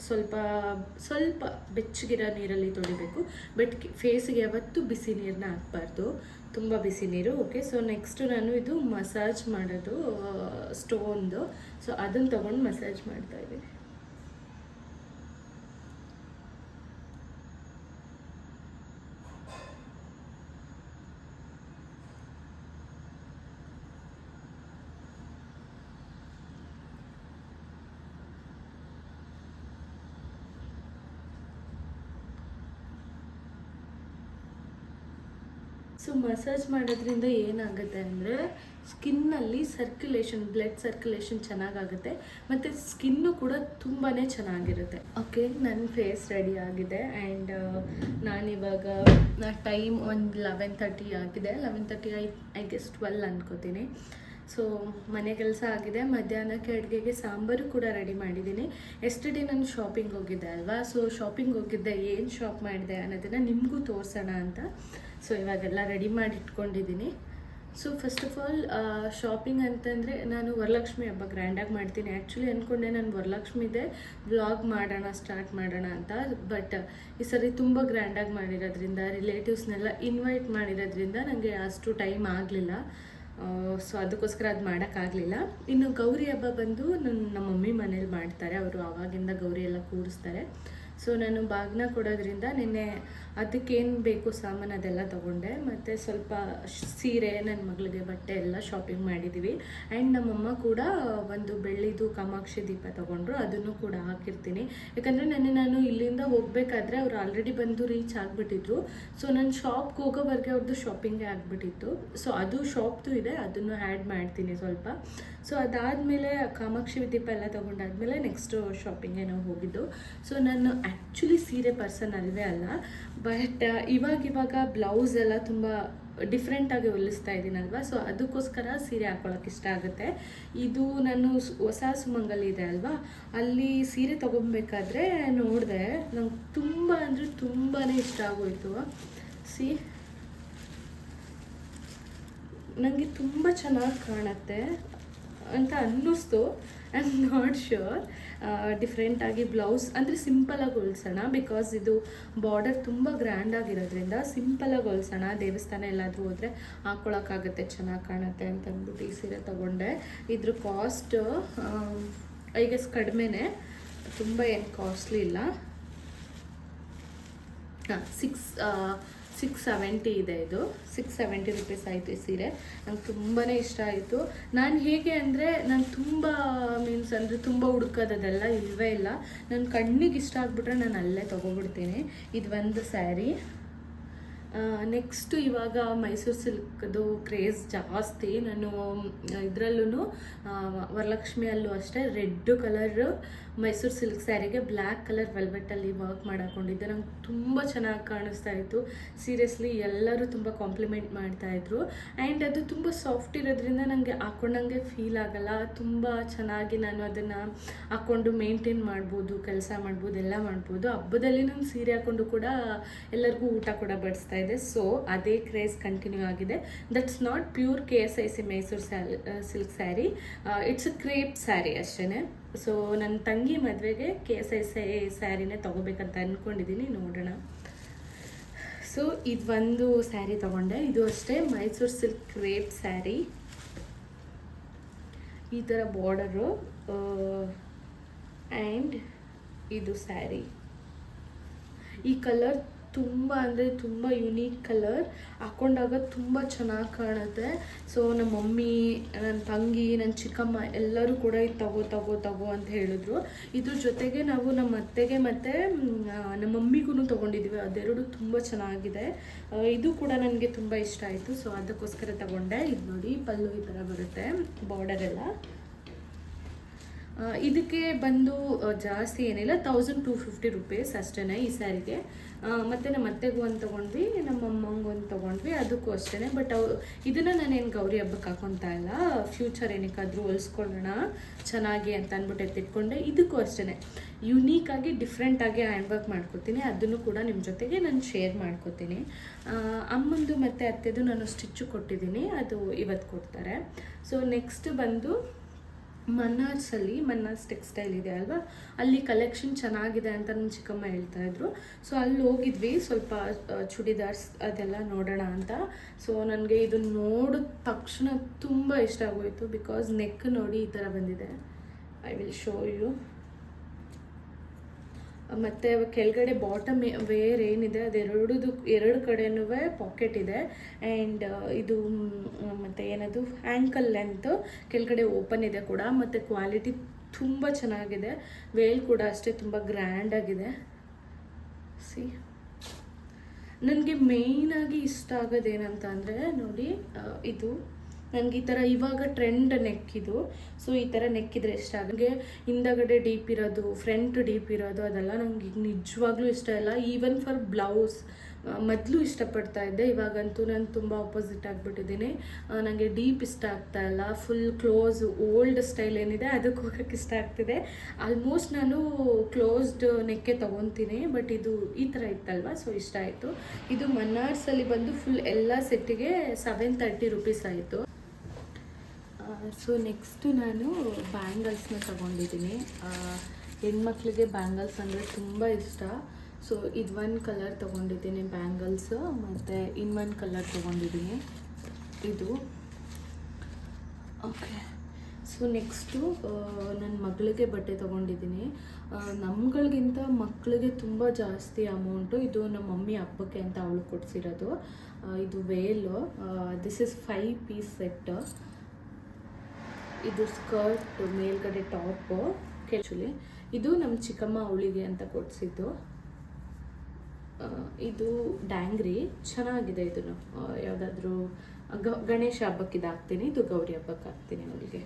A: ಸ್ವಲ್ಪ ಬೆಚ್ಚಗಿರೋ ನೀರಲ್ಲಿ ತೊಳಿಬೇಕು. ಬಟ್ ಫೇಸಿಗೆ ಯಾವತ್ತೂ ಬಿಸಿ ನೀರನ್ನ ಹಾಕಬಾರ್ದು, ತುಂಬ ಬಿಸಿ ನೀರು. ಓಕೆ, ಸೊ ನೆಕ್ಸ್ಟು ನಾನು ಇದು ಮಸಾಜ್ ಮಾಡೋದು ಸ್ಟೋನ್ದು. ಸೊ ಅದನ್ನು ತೊಗೊಂಡು ಮಸಾಜ್ ಮಾಡ್ತಾಯಿದ್ದೀನಿ. ಸೊ ಮಸಾಜ್ ಮಾಡೋದ್ರಿಂದ ಏನಾಗುತ್ತೆ ಅಂದರೆ ಸ್ಕಿನ್ನಲ್ಲಿ ಬ್ಲಡ್ ಸರ್ಕ್ಯುಲೇಷನ್ ಚೆನ್ನಾಗಾಗುತ್ತೆ, ಮತ್ತು ಸ್ಕಿನ್ನು ಕೂಡ ತುಂಬಾ ಚೆನ್ನಾಗಿರುತ್ತೆ. ಓಕೆ, ನನ್ನ ಫೇಸ್ ರೆಡಿ ಆಗಿದೆ. ಆ್ಯಂಡ್ ನಾನಿವಾಗ ಟೈಮ್ ಒಂದು 11:30 ಆಗಿದೆ. 11:30 ಐ ಗೆಸ್ 12 ಅನ್ಕೋತೀನಿ. ಸೊ ಮನೆ ಕೆಲಸ ಆಗಿದೆ. ಮಧ್ಯಾಹ್ನಕ್ಕೆ ಅಡುಗೆಗೆ ಸಾಂಬಾರು ಕೂಡ ರೆಡಿ ಮಾಡಿದ್ದೀನಿ. ಎಸ್ಟರ್ಡೇ ನಾನು ಶಾಪಿಂಗ್ ಹೋಗಿದ್ದೆ ಅಲ್ವಾ. ಸೊ ಶಾಪಿಂಗ್ ಹೋಗಿದ್ದೆ, ಏನು ಶಾಪ್ ಮಾಡಿದೆ ಅನ್ನೋದನ್ನು ನಿಮಗೂ ತೋರಿಸೋಣ ಅಂತ. ಸೊ ಇವಾಗೆಲ್ಲ ರೆಡಿ ಮಾಡಿ ಇಟ್ಕೊಂಡಿದ್ದೀನಿ. So first of all shopping ಅಂತಂದರೆ ನಾನು ವರಲಕ್ಷ್ಮಿ ಹಬ್ಬ ಗ್ರ್ಯಾಂಡಾಗಿ ಮಾಡ್ತೀನಿ. ಆ್ಯಕ್ಚುಲಿ ಅಂದ್ಕೊಂಡೆ ನಾನು ವರಲಕ್ಷ್ಮಿದೆ ವ್ಲಾಗ್ ಸ್ಟಾರ್ಟ್ ಮಾಡೋಣ ಅಂತ. ಬಟ್ ಈ ಸರಿ ತುಂಬ ಗ್ರ್ಯಾಂಡಾಗಿ ಮಾಡಿರೋದ್ರಿಂದ, ರಿಲೇಟಿವ್ಸ್ನೆಲ್ಲ ಇನ್ವೈಟ್ ಮಾಡಿರೋದ್ರಿಂದ ನನಗೆ ಅಷ್ಟು ಟೈಮ್ ಆಗಲಿಲ್ಲ. ಸೊ ಅದಕ್ಕೋಸ್ಕರ ಅದು ಮಾಡೋಕ್ಕಾಗಲಿಲ್ಲ. ಇನ್ನು ಗೌರಿ ಹಬ್ಬ ಬಂದು ನಮ್ಮ ಮಮ್ಮಿ ಮನೇಲಿ ಮಾಡ್ತಾರೆ. ಅವರು ಆವಾಗಿಂದ ಗೌರಿ ಎಲ್ಲ ಕೂರಿಸ್ತಾರೆ. ಸೊ ನಾನು ಬಾಗಿನ ಕೊಡೋದ್ರಿಂದ ನಿನ್ನೆ ಅದಕ್ಕೇನು ಬೇಕು ಸಾಮಾನು ಅದೆಲ್ಲ ತೊಗೊಂಡೆ. ಮತ್ತು ಸ್ವಲ್ಪ ಸೀರೆ, ನನ್ನ ಮಗಳಿಗೆ ಬಟ್ಟೆ ಎಲ್ಲ ಶಾಪಿಂಗ್ ಮಾಡಿದ್ದೀವಿ. ಆ್ಯಂಡ್ ನಮ್ಮಮ್ಮ ಕೂಡ ಒಂದು ಬೆಳ್ಳಿದು ಕಾಮಾಕ್ಷಿ ದೀಪ ತೊಗೊಂಡ್ರು, ಅದನ್ನು ಕೂಡ ಹಾಕಿರ್ತೀನಿ. ಯಾಕಂದರೆ ನಾನು ಇಲ್ಲಿಂದ ಹೋಗಬೇಕಾದ್ರೆ ಅವ್ರು ಆಲ್ರೆಡಿ ಬಂದು ರೀಚ್ ಆಗಿಬಿಟ್ಟಿದ್ರು. ಸೊ ನಾನು ಶಾಪ್ಗೆ ಹೋಗೋವರೆಗೆ ಅವ್ರದ್ದು ಶಾಪಿಂಗೇ ಆಗಿಬಿಟ್ಟಿತ್ತು. ಸೊ ಅದು ಶಾಪ್ದು ಇದೆ, ಅದನ್ನು ಆ್ಯಡ್ ಮಾಡ್ತೀನಿ ಸ್ವಲ್ಪ. ಸೊ ಅದಾದಮೇಲೆ ಕಾಮಾಕ್ಷಿ ದೀಪ ಎಲ್ಲ ತೊಗೊಂಡಾದ್ಮೇಲೆ ನೆಕ್ಸ್ಟು ಶಾಪಿಂಗ್ಗೆ ನಾವು ಹೋಗಿದ್ದು. ಸೊ ನಾನು ಆ್ಯಕ್ಚುಲಿ ಸೀರೆ ಪರ್ಸನ್ ಅಲ್ವೇ ಅಲ್ಲ, ಬಟ್ ಇವಾಗ ಬ್ಲೌಸ್ ಎಲ್ಲ ತುಂಬ ಡಿಫ್ರೆಂಟಾಗಿ ಹೊಲಿಸ್ತಾ ಇದ್ದೀನಲ್ವ. ಸೊ ಅದಕ್ಕೋಸ್ಕರ ಸೀರೆ ಹಾಕ್ಕೊಳ್ಳೋಕೆ ಇಷ್ಟ ಆಗುತ್ತೆ. ಇದು ನಾನು ಹೊಸ ಸುಮಂಗಲಿ ಇದೆ ಅಲ್ವಾ, ಅಲ್ಲಿ ಸೀರೆ ತೊಗೊಬೇಕಾದ್ರೆ ನೋಡಿದೆ, ನಂಗೆ ತುಂಬ ಅಂದರೆ ತುಂಬಾ ಇಷ್ಟ ಆಗೋಯಿತು. ನನಗೆ ತುಂಬ ಚೆನ್ನಾಗಿ ಕಾಣುತ್ತೆ.
F: ಅಂತ ಅನ್ನಿಸ್ತು. I am not sure. ಡಿಫ್ರೆಂಟಾಗಿ ಬ್ಲೌಸ್ ಅಂದರೆ ಸಿಂಪಲಾಗಿ ಹೊಲ್ಸೋಣ, ಬಿಕಾಸ್ ಇದು ಬಾರ್ಡರ್ ತುಂಬ ಗ್ರ್ಯಾಂಡಾಗಿರೋದ್ರಿಂದ ಸಿಂಪಲಾಗಿ ಹೊಲ್ಸೋಣ. ದೇವಸ್ಥಾನ ಎಲ್ಲಾದರೂ ಹೋದರೆ ಹಾಕ್ಕೊಳಕ್ಕಾಗತ್ತೆ, ಚೆನ್ನಾಗಿ ಕಾಣುತ್ತೆ ಅಂತಂದ್ಬಿಟ್ಟು ಈ ಸೀರೆ ತೊಗೊಂಡೆ. ಇದ್ರ ಕಾಸ್ಟ್ ಐ ಗೆಸ್ ಕಡಿಮೆನೇ, ತುಂಬ ಏನು ಕಾಸ್ಟ್ಲಿ ಇಲ್ಲ. 670 ಇದೆ. ಇದು 670 ರುಪೀಸ್ ಆಯಿತು ಈ ಸೀರೆ. ನಂಗೆ ತುಂಬಾ ಇಷ್ಟ ಆಯಿತು. ನಾನು ಹೇಗೆ ಅಂದರೆ ನಾನು ತುಂಬ ಮೀನ್ಸ್ ಅಂದರೆ ತುಂಬ ಹುಡ್ಕೋದೆಲ್ಲ ಇಲ್ಲವೇ ಇಲ್ಲ. ನನ್ನ ಕಣ್ಣಿಗೆ ಇಷ್ಟ ಆಗಿಬಿಟ್ರೆ ನಾನು ಅಲ್ಲೇ ತೊಗೊಬಿಡ್ತೀನಿ. ಇದು ಒಂದು ಸ್ಯಾರಿ. ನೆಕ್ಸ್ಟು ಇವಾಗ ಮೈಸೂರು ಸಿಲ್ಕ್ದು ಕ್ರೇಜ್ ಜಾಸ್ತಿ. ನಾನು ಇದರಲ್ಲೂ ವರಲಕ್ಷ್ಮಿಯಲ್ಲೂ ಅಷ್ಟೇ ರೆಡ್ ಕಲರ್ ಮೈಸೂರು ಸಿಲ್ಕ್ ಸ್ಯಾರಿಗೆ ಬ್ಲ್ಯಾಕ್ ಕಲರ್ ವೆಲ್ವೆಟಲ್ಲಿ ವರ್ಕ್ ಮಾಡಾಕೊಂಡಿದ್ದೆ. ನಂಗೆ ತುಂಬ ಚೆನ್ನಾಗಿ ಕಾಣಿಸ್ತಾ ಇತ್ತು. ಸೀರಿಯಸ್ಲಿ ಎಲ್ಲರೂ ತುಂಬ ಕಾಂಪ್ಲಿಮೆಂಟ್ ಮಾಡ್ತಾಯಿದ್ರು. ಆ್ಯಂಡ್ ಅದು ತುಂಬ ಸಾಫ್ಟ್ ಇರೋದ್ರಿಂದ ನನಗೆ ಹಾಕ್ಕೊಂಡಂಗೆ ಫೀಲ್ ಆಗಲ್ಲ. ತುಂಬ ಚೆನ್ನಾಗಿ ನಾನು ಅದನ್ನು ಹಾಕ್ಕೊಂಡು ಮೇಂಟೈನ್ ಮಾಡ್ಬೋದು, ಕೆಲಸ ಮಾಡ್ಬೋದು, ಎಲ್ಲ ಮಾಡ್ಬೋದು. ಹಬ್ಬದಲ್ಲಿ ನಾನು ಸೀರೆ ಹಾಕ್ಕೊಂಡು ಕೂಡ ಎಲ್ಲರಿಗೂ ಊಟ ಕೂಡ ಬಡಿಸ್ತಾ ಇದೆ. ಸೊ ಅದೇ ಕ್ರೇಜ್ ಕಂಟಿನ್ಯೂ ಆಗಿದೆ. That's not pure KSIC Mysuru silk sari, it's a crepe sari ಅಷ್ಟೇ. ಸೊ ನನ್ನ ತಂಗಿ ಮದುವೆಗೆ KSIC ಸ್ಯಾರಿನೇ ತೊಗೋಬೇಕಂತ ಅಂದ್ಕೊಂಡಿದ್ದೀನಿ, ನೋಡೋಣ. ಸೊ ಇದೊಂದು ಸ್ಯಾರಿ ತೊಗೊಂಡೆ. ಇದು ಅಷ್ಟೇ ಮೈಸೂರು ಸಿಲ್ಕ್ ಕ್ರೇಪ್ ಸ್ಯಾರಿ. ಈ ಥರ ಬಾರ್ಡರು ಆ್ಯಂಡ್ ಇದು ಸ್ಯಾರಿ. ಈ ಕಲರ್ ತುಂಬ ಅಂದರೆ ತುಂಬ ಯುನೀಕ್ ಕಲರ್. ಹಾಕ್ಕೊಂಡಾಗ ತುಂಬ ಚೆನ್ನಾಗಿ ಕಾಣುತ್ತೆ. ಸೊ ನಮ್ಮ ಮಮ್ಮಿ, ನನ್ನ ತಂಗಿ, ನನ್ನ ಚಿಕ್ಕಮ್ಮ ಎಲ್ಲರೂ ಕೂಡ ಇದು ತಗೋ ಅಂತ ಹೇಳಿದ್ರು. ಇದ್ರ ಜೊತೆಗೆ ನಾವು ನಮ್ಮ ಅತ್ತೆಗೆ ಮತ್ತು ನಮ್ಮ ಮಮ್ಮಿಗೂ ತೊಗೊಂಡಿದ್ವಿ. ಅದೆರಡು ತುಂಬ ಚೆನ್ನಾಗಿದೆ. ಇದು ಕೂಡ ನನಗೆ ತುಂಬ ಇಷ್ಟ ಆಯಿತು. ಸೊ ಅದಕ್ಕೋಸ್ಕರ ತಗೊಂಡೆ. ಇದು ನೋಡಿ, ಪಲ್ಲು ಈ ಥರ ಬರುತ್ತೆ, ಬಾರ್ಡರ್ ಎಲ್ಲ. ಇದಕ್ಕೆ ಬಂದು ಜಾಸ್ತಿ ಏನಿಲ್ಲ, 1250 ರುಪೀಸ್ ಅಷ್ಟೇ ಈ ಸ್ಯಾರಿಗೆ. ಮತ್ತು ನಮ್ಮ ಅತ್ತೆಗೂ ಒಂದು ತೊಗೊಂಡ್ವಿ, ನಮ್ಮ ಅಮ್ಮಂಗೂ ಒಂದು ತೊಗೊಂಡ್ವಿ, ಅದಕ್ಕೂ ಅಷ್ಟೇ. ಬಟ್ ಇದನ್ನು ನಾನೇನು ಗೌರಿ ಹಬ್ಬಕ್ಕೆ ಹಾಕೊತಾ ಇಲ್ಲ, ಫ್ಯೂಚರ್ ಏನಕ್ಕಾದರೂ ಹೊಲ್ಸ್ಕೊಳ್ಳೋಣ ಚೆನ್ನಾಗಿ ಅಂತ ಅಂದ್ಬಿಟ್ಟು ಎತ್ತಿಟ್ಕೊಂಡೆ. ಇದಕ್ಕೂ ಅಷ್ಟೇ ಯುನೀಕಾಗಿ ಡಿಫ್ರೆಂಟಾಗಿ ಹ್ಯಾಂಡ್ ವರ್ಕ್ ಮಾಡ್ಕೊತೀನಿ. ಅದನ್ನು ಕೂಡ ನಿಮ್ಮ ಜೊತೆಗೆ ನಾನು ಶೇರ್ ಮಾಡ್ಕೊತೀನಿ. ಅಮ್ಮಂದು ಮತ್ತು ಅತ್ತೆದು ನಾನು ಸ್ಟಿಚ್ಚು ಕೊಟ್ಟಿದ್ದೀನಿ, ಅದು ಇವತ್ತು ಕೊಡ್ತಾರೆ. ಸೊ ನೆಕ್ಸ್ಟ್ ಬಂದು ಮನ್ನಾರ್ಸಲ್ಲಿ, ಮನ್ನಾರ್ಸ್ ಟೆಕ್ಸ್ಟೈಲ್ ಇದೆ ಅಲ್ವಾ, ಅಲ್ಲಿ ಕಲೆಕ್ಷನ್ ಚೆನ್ನಾಗಿದೆ ಅಂತ ನನ್ನ ಚಿಕ್ಕಮ್ಮ ಹೇಳ್ತಾಯಿದ್ರು. ಸೊ ಅಲ್ಲಿ ಹೋಗಿದ್ವಿ, ಸ್ವಲ್ಪ ಚೂಡಿದಾರ್ಸ್ ಅದೆಲ್ಲ ನೋಡೋಣ ಅಂತ. ಸೊ ನನಗೆ ಇದು ನೋಡಿದ ತಕ್ಷಣ ತುಂಬ ಇಷ್ಟ ಆಗೋಯಿತು. ಬಿಕಾಸ್ ನೆಕ್ ನೋಡಿ ಈ ಥರ ಬಂದಿದೆ. I will show you. ಮತ್ತು ಕೆಳಗಡೆ ಬಾಟಮ್ ವೇರ್ ಏನಿದೆ ಎರಡು ಕಡೆನೂ ಪಾಕೆಟ್ ಇದೆ. ಆ್ಯಂಡ್ ಇದು ಮತ್ತು ಏನದು ಆ್ಯಂಕಲ್ ಲೆಂತ್ ಕೆಳಗಡೆ ಓಪನ್ ಇದೆ ಕೂಡ. ಮತ್ತು ಕ್ವಾಲಿಟಿ ತುಂಬ ಚೆನ್ನಾಗಿದೆ. ವೇಲ್ ಕೂಡ ಅಷ್ಟೇ ತುಂಬ ಗ್ರ್ಯಾಂಡಾಗಿದೆ. ಸಿ, ನನಗೆ ಮೇಯ್ನಾಗಿ ಇಷ್ಟ ಆಗೋದೇನಂತ ಅಂದರೆ ನೋಡಿ, ಇದು ನನಗೆ ಈ ಥರ ಇವಾಗ ಟ್ರೆಂಡ್ ನೆಕ್ ಇದು. ಸೊ ಈ ಥರ ನೆಕ್ ಇದ್ರೆ ಇಷ್ಟ. ನನಗೆ ಹಿಂದಗಡೆ ಡೀಪ್ ಇರೋದು, ಫ್ರಂಟ್ ಡೀಪ್ ಇರೋದು ಅದೆಲ್ಲ ನನಗೆ ಈಗ ನಿಜವಾಗ್ಲೂ ಇಷ್ಟ ಇಲ್ಲ. ಈವನ್ ಫಾರ್ ಬ್ಲೌಸ್ ಮೊದಲು ಇಷ್ಟಪಡ್ತಾ ಇದ್ದೆ, ಇವಾಗಂತೂ ನಾನು ತುಂಬ ಆಪೋಸಿಟ್ ಆಗಿಬಿಟ್ಟಿದ್ದೀನಿ. ನನಗೆ ಡೀಪ್ ಇಷ್ಟ ಆಗ್ತಾ ಇಲ್ಲ, ಫುಲ್ ಕ್ಲೋಸ್ ಓಲ್ಡ್ ಸ್ಟೈಲ್ ಏನಿದೆ ಅದಕ್ಕೆ ಹೋಗೋಕ್ಕೆ ಇಷ್ಟ ಆಗ್ತಿದೆ. ಆಲ್ಮೋಸ್ಟ್ ನಾನು ಕ್ಲೋಸ್ಡ್ ನೆಕ್ಕೆ ತೊಗೊತೀನಿ. ಬಟ್ ಇದು ಈ ಥರ ಇತ್ತಲ್ವ, ಸೊ ಇಷ್ಟ ಆಯಿತು. ಇದು ಮನ್ನಾರ್ಸಲ್ಲಿ ಬಂದು ಫುಲ್ ಎಲ್ಲ ಸೆಟ್ಟಿಗೆ 730 ರುಪೀಸ್ ಆಯಿತು. ಸೊ ನೆಕ್ಸ್ಟು ನಾನು ಬ್ಯಾಂಗಲ್ಸ್ನ ತೊಗೊಂಡಿದ್ದೀನಿ. ಹೆಣ್ಮಕ್ಳಿಗೆ ಬ್ಯಾಂಗಲ್ಸ್ ಅಂದರೆ ತುಂಬ ಇಷ್ಟ. ಸೊ ಇದು ಒಂದು ಕಲರ್ ತೊಗೊಂಡಿದ್ದೀನಿ ಬ್ಯಾಂಗಲ್ಸು, ಮತ್ತು ಇನ್ನೊಂದು ಕಲರ್ ತೊಗೊಂಡಿದ್ದೀನಿ ಇದು. ಓಕೆ, ಸೊ ನೆಕ್ಸ್ಟು ನನ್ನ ಮಗಳಿಗೆ ಬಟ್ಟೆ ತೊಗೊಂಡಿದ್ದೀನಿ. ನಮ್ಗಳಿಗಿಂತ ಮಕ್ಕಳಿಗೆ ತುಂಬ ಜಾಸ್ತಿ ಅಮೌಂಟು. ಇದು ನಮ್ಮ ಮಮ್ಮಿ ಹಬ್ಬಕ್ಕೆ ಅಂತ ಅವಳು ಕೊಡಿಸಿರೋದು. ಇದು veil. This is 5 piece set. ಇದು ಸ್ಕರ್ಟ್, ಮೇಲ್ಗಡೆ ಟಾಪು ಕೆಳಚುಲಿ. ಇದು ನಮ್ಮ ಚಿಕ್ಕಮ್ಮ ಅವಳಿಗೆ ಅಂತ ಕೊಡಿಸಿದ್ದು. ಇದು ಡ್ಯಾಂಗ್ರಿ, ಚೆನ್ನಾಗಿದೆ. ಇದನ್ನು ಯಾವುದಾದ್ರೂ ಗಣೇಶ ಹಬ್ಬಕ್ಕೆ ಇದು ಹಾಕ್ತೀನಿ, ಇದು ಗೌರಿ ಹಬ್ಬಕ್ಕೆ ಹಾಕ್ತೀನಿ ಅವಳಿಗೆ.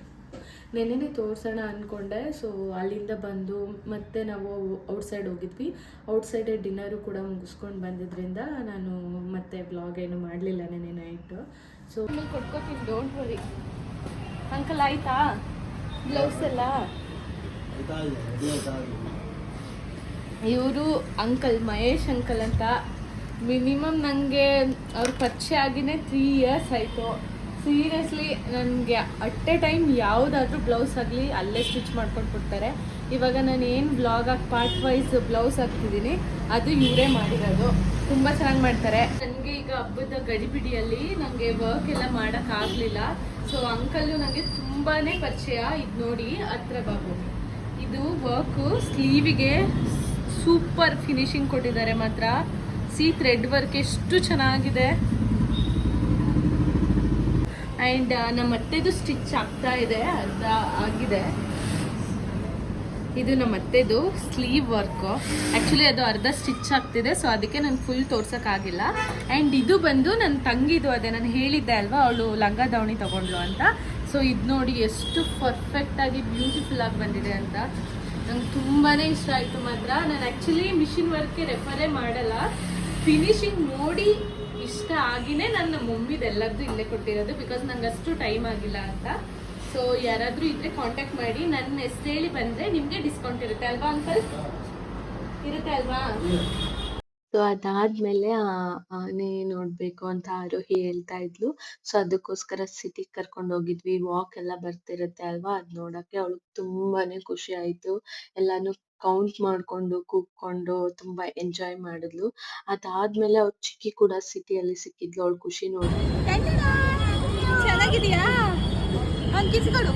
F: ನೆನ್ನೆನೇ ತೋರಿಸೋಣ ಅಂದ್ಕೊಂಡೆ. ಸೊ ಅಲ್ಲಿಂದ ಬಂದು ಮತ್ತೆ ನಾವು ಔಟ್ಸೈಡ್ ಹೋಗಿದ್ವಿ. ಔಟ್ಸೈಡೇ ಡಿನ್ನರು ಕೂಡ ಮುಗಿಸ್ಕೊಂಡು ಬಂದಿದ್ದರಿಂದ ನಾನು ಮತ್ತೆ ಬ್ಲಾಗ್ ಏನು ಮಾಡಲಿಲ್ಲ ನೆನ್ನೆ ನೈಟು. ಸೊ ಕೊಟ್ಕೋತೀನಿ, ಡೋಂಟ್ ವರಿ. ಅಂಕಲ್ ಆಯ್ತಾ ಬ್ಲೌಸ್ ಎಲ್ಲ? ಇವರು ಅಂಕಲ್ ಮಹೇಶ್ ಅಂಕಲ್ ಅಂತ. ಮಿನಿಮಮ್ ನನಗೆ ಅವ್ರ ಪರಿಚಯ ಆಗಿನೇ 3 ಇಯರ್ಸ್ ಆಯಿತು. ಸೀರಿಯಸ್ಲಿ ನನಗೆ ಅಟ್ ಎ ಟೈಮ್ ಯಾವುದಾದ್ರೂ ಬ್ಲೌಸ್ ಆಗಲಿ ಅಲ್ಲೇ ಸ್ಟಿಚ್ ಮಾಡ್ಕೊಂಡು ಕೊಡ್ತಾರೆ. ಇವಾಗ ನಾನು ಏನು ಬ್ಲಾಗಾಗಿ ಪಾರ್ಟ್ ವೈಸ್ ಬ್ಲೌಸ್ ಹಾಕ್ತಿದ್ದೀನಿ ಅದು ಇವರೇ ಮಾಡಿರೋದು. ತುಂಬ ಚೆನ್ನಾಗಿ ಮಾಡ್ತಾರೆ. ನನಗೆ ಈಗ ಹಬ್ಬದ ಗಡಿಬಿಡಿಯಲ್ಲಿ ನನಗೆ ವರ್ಕ್ ಎಲ್ಲ ಮಾಡೋಕ್ಕಾಗಲಿಲ್ಲ. ಸೊ ಅಂಕಲ್ಲು ನನಗೆ ತುಂಬಾ ಪರಿಚಯ. ಇದು ನೋಡಿ ಹತ್ರ ಬಾಬು, ಇದು ವರ್ಕು ಸ್ಲೀವಿಗೆ ಸೂಪರ್ ಫಿನಿಶಿಂಗ್ ಕೊಟ್ಟಿದ್ದಾರೆ ಮಾತ್ರ. ಥ್ರೆಡ್ ವರ್ಕ್ ಎಷ್ಟು ಚೆನ್ನಾಗಿದೆ. ಆ್ಯಂಡ್ ನಮ್ಮ ಅತ್ತೆದು ಸ್ಟಿಚ್ ಆಗ್ತಾ ಇದೆ, ಅರ್ಧ ಆಗಿದೆ. ಇದು ನಮ್ಮ ಅತ್ತೆದು ಸ್ಲೀವ್ ವರ್ಕು. ಆ್ಯಕ್ಚುಲಿ ಅದು ಅರ್ಧ ಸ್ಟಿಚ್ ಆಗ್ತಿದೆ, ಸೊ ಅದಕ್ಕೆ ನಾನು ಫುಲ್ ತೋರ್ಸೋಕ್ಕಾಗಿಲ್ಲ. ಆ್ಯಂಡ್ ಇದು ಬಂದು ನನ್ನ ತಂಗಿದು, ಅದೇ ನಾನು ಹೇಳಿದ್ದೆ ಅಲ್ವಾ ಅವಳು ಲಂಗ ದಾವಣಿ ತೊಗೊಂಡ್ಲು ಅಂತ. ಸೊ ಇದು ನೋಡಿ ಎಷ್ಟು ಪರ್ಫೆಕ್ಟಾಗಿ ಬ್ಯೂಟಿಫುಲ್ಲಾಗಿ ಬಂದಿದೆ ಅಂತ. ನಂಗೆ ತುಂಬಾ ಇಷ್ಟ ಆಯಿತು ಮಾತ್ರ. ನಾನು ಆ್ಯಕ್ಚುಲಿ ಮಿಷಿನ್ ವರ್ಕ್ಗೆ ರೆಫರೇ ಮಾಡಲ್ಲ, ಫಿನಿಶಿಂಗ್ ನೋಡಿ ಇಷ್ಟ ಆಗಿನೇ ನನ್ನ ಮಮ್ಮಿದೆಲ್ಲದ್ದು ಇಲ್ಲೇ ಕೊಟ್ಟಿರೋದು. ಬಿಕಾಸ್ ನಂಗೆ ಅಷ್ಟು ಟೈಮ್ ಆಗಿಲ್ಲ ಅಂತ. ಸೊ ಯಾರಾದರೂ ಇದ್ರೆ ಕಾಂಟ್ಯಾಕ್ಟ್ ಮಾಡಿ, ನನ್ನ ಹೆಸರು ಹೇಳಿ ಬಂದರೆ ನಿಮಗೆ ಡಿಸ್ಕೌಂಟ್ ಇರುತ್ತೆ ಅಲ್ವಾ ಅಂಕಲ್? ಇರುತ್ತೆ ಅಲ್ವಾ?
B: ಸೊ ಅದಾದ್ಮೇಲೆ ಆನೆ ನೋಡ್ಬೇಕು ಅಂತ ಆರೋಹಿ ಹೇಳ್ತಾ ಇದ್ಲು. ಸೊ ಅದಕ್ಕೋಸ್ಕರ ಸಿಟಿಗೆ ಕರ್ಕೊಂಡು ಹೋಗಿದ್ವಿ. ವಾಕ್ ಎಲ್ಲ ಬರ್ತಿರುತ್ತೆ ಅಲ್ವಾ, ಅದ್ ನೋಡಕ್ಕೆ ಅವಳಿಗೆ ತುಂಬಾನೇ ಖುಷಿ ಆಯ್ತು. ಎಲ್ಲಾನು ಕೌಂಟ್ ಮಾಡ್ಕೊಂಡು ಕೂಗ್ಕೊಂಡು ತುಂಬಾ ಎಂಜಾಯ್ ಮಾಡಿದ್ಲು. ಅದಾದ್ಮೇಲೆ ಅವ್ರ ಚಿಕ್ಕಿ ಕೂಡ ಸಿಟಿಯಲ್ಲಿ ಸಿಕ್ಕಿದ್ಲು. ಅವಳ ಖುಷಿ ನೋಡಿ
C: ಚೆನ್ನಾಗಿದೆಯಾ? ಒಂದು ಕಿಸ್ ಕೊಡು.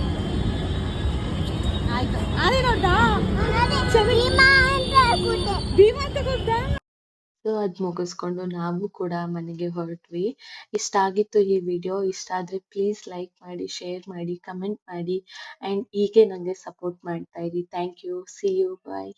C: ಆಯ್ತು. ಅದೇ ನೋಡ್ದಾ? ಭೀಮಾ ಅಂತ ಗೊತ್ತಾ?
B: ಸೊ ಅದ್ ಮುಗಿಸ್ಕೊಂಡು ನಾವು ಕೂಡ ಮನೆಗೆ ಹೊರಟ್ವಿ. ಇಷ್ಟ ಆಗಿತ್ತು ಈ ವಿಡಿಯೋ. ಇಷ್ಟ ಆದ್ರೆ ಪ್ಲೀಸ್ ಲೈಕ್ ಮಾಡಿ, ಶೇರ್ ಮಾಡಿ, ಕಮೆಂಟ್ ಮಾಡಿ, ಅಂಡ್ ಹೀಗೆ ನಂಗೆ ಸಪೋರ್ಟ್ ಮಾಡ್ತಾ ಇರಿ. Thank you. See you. Bye.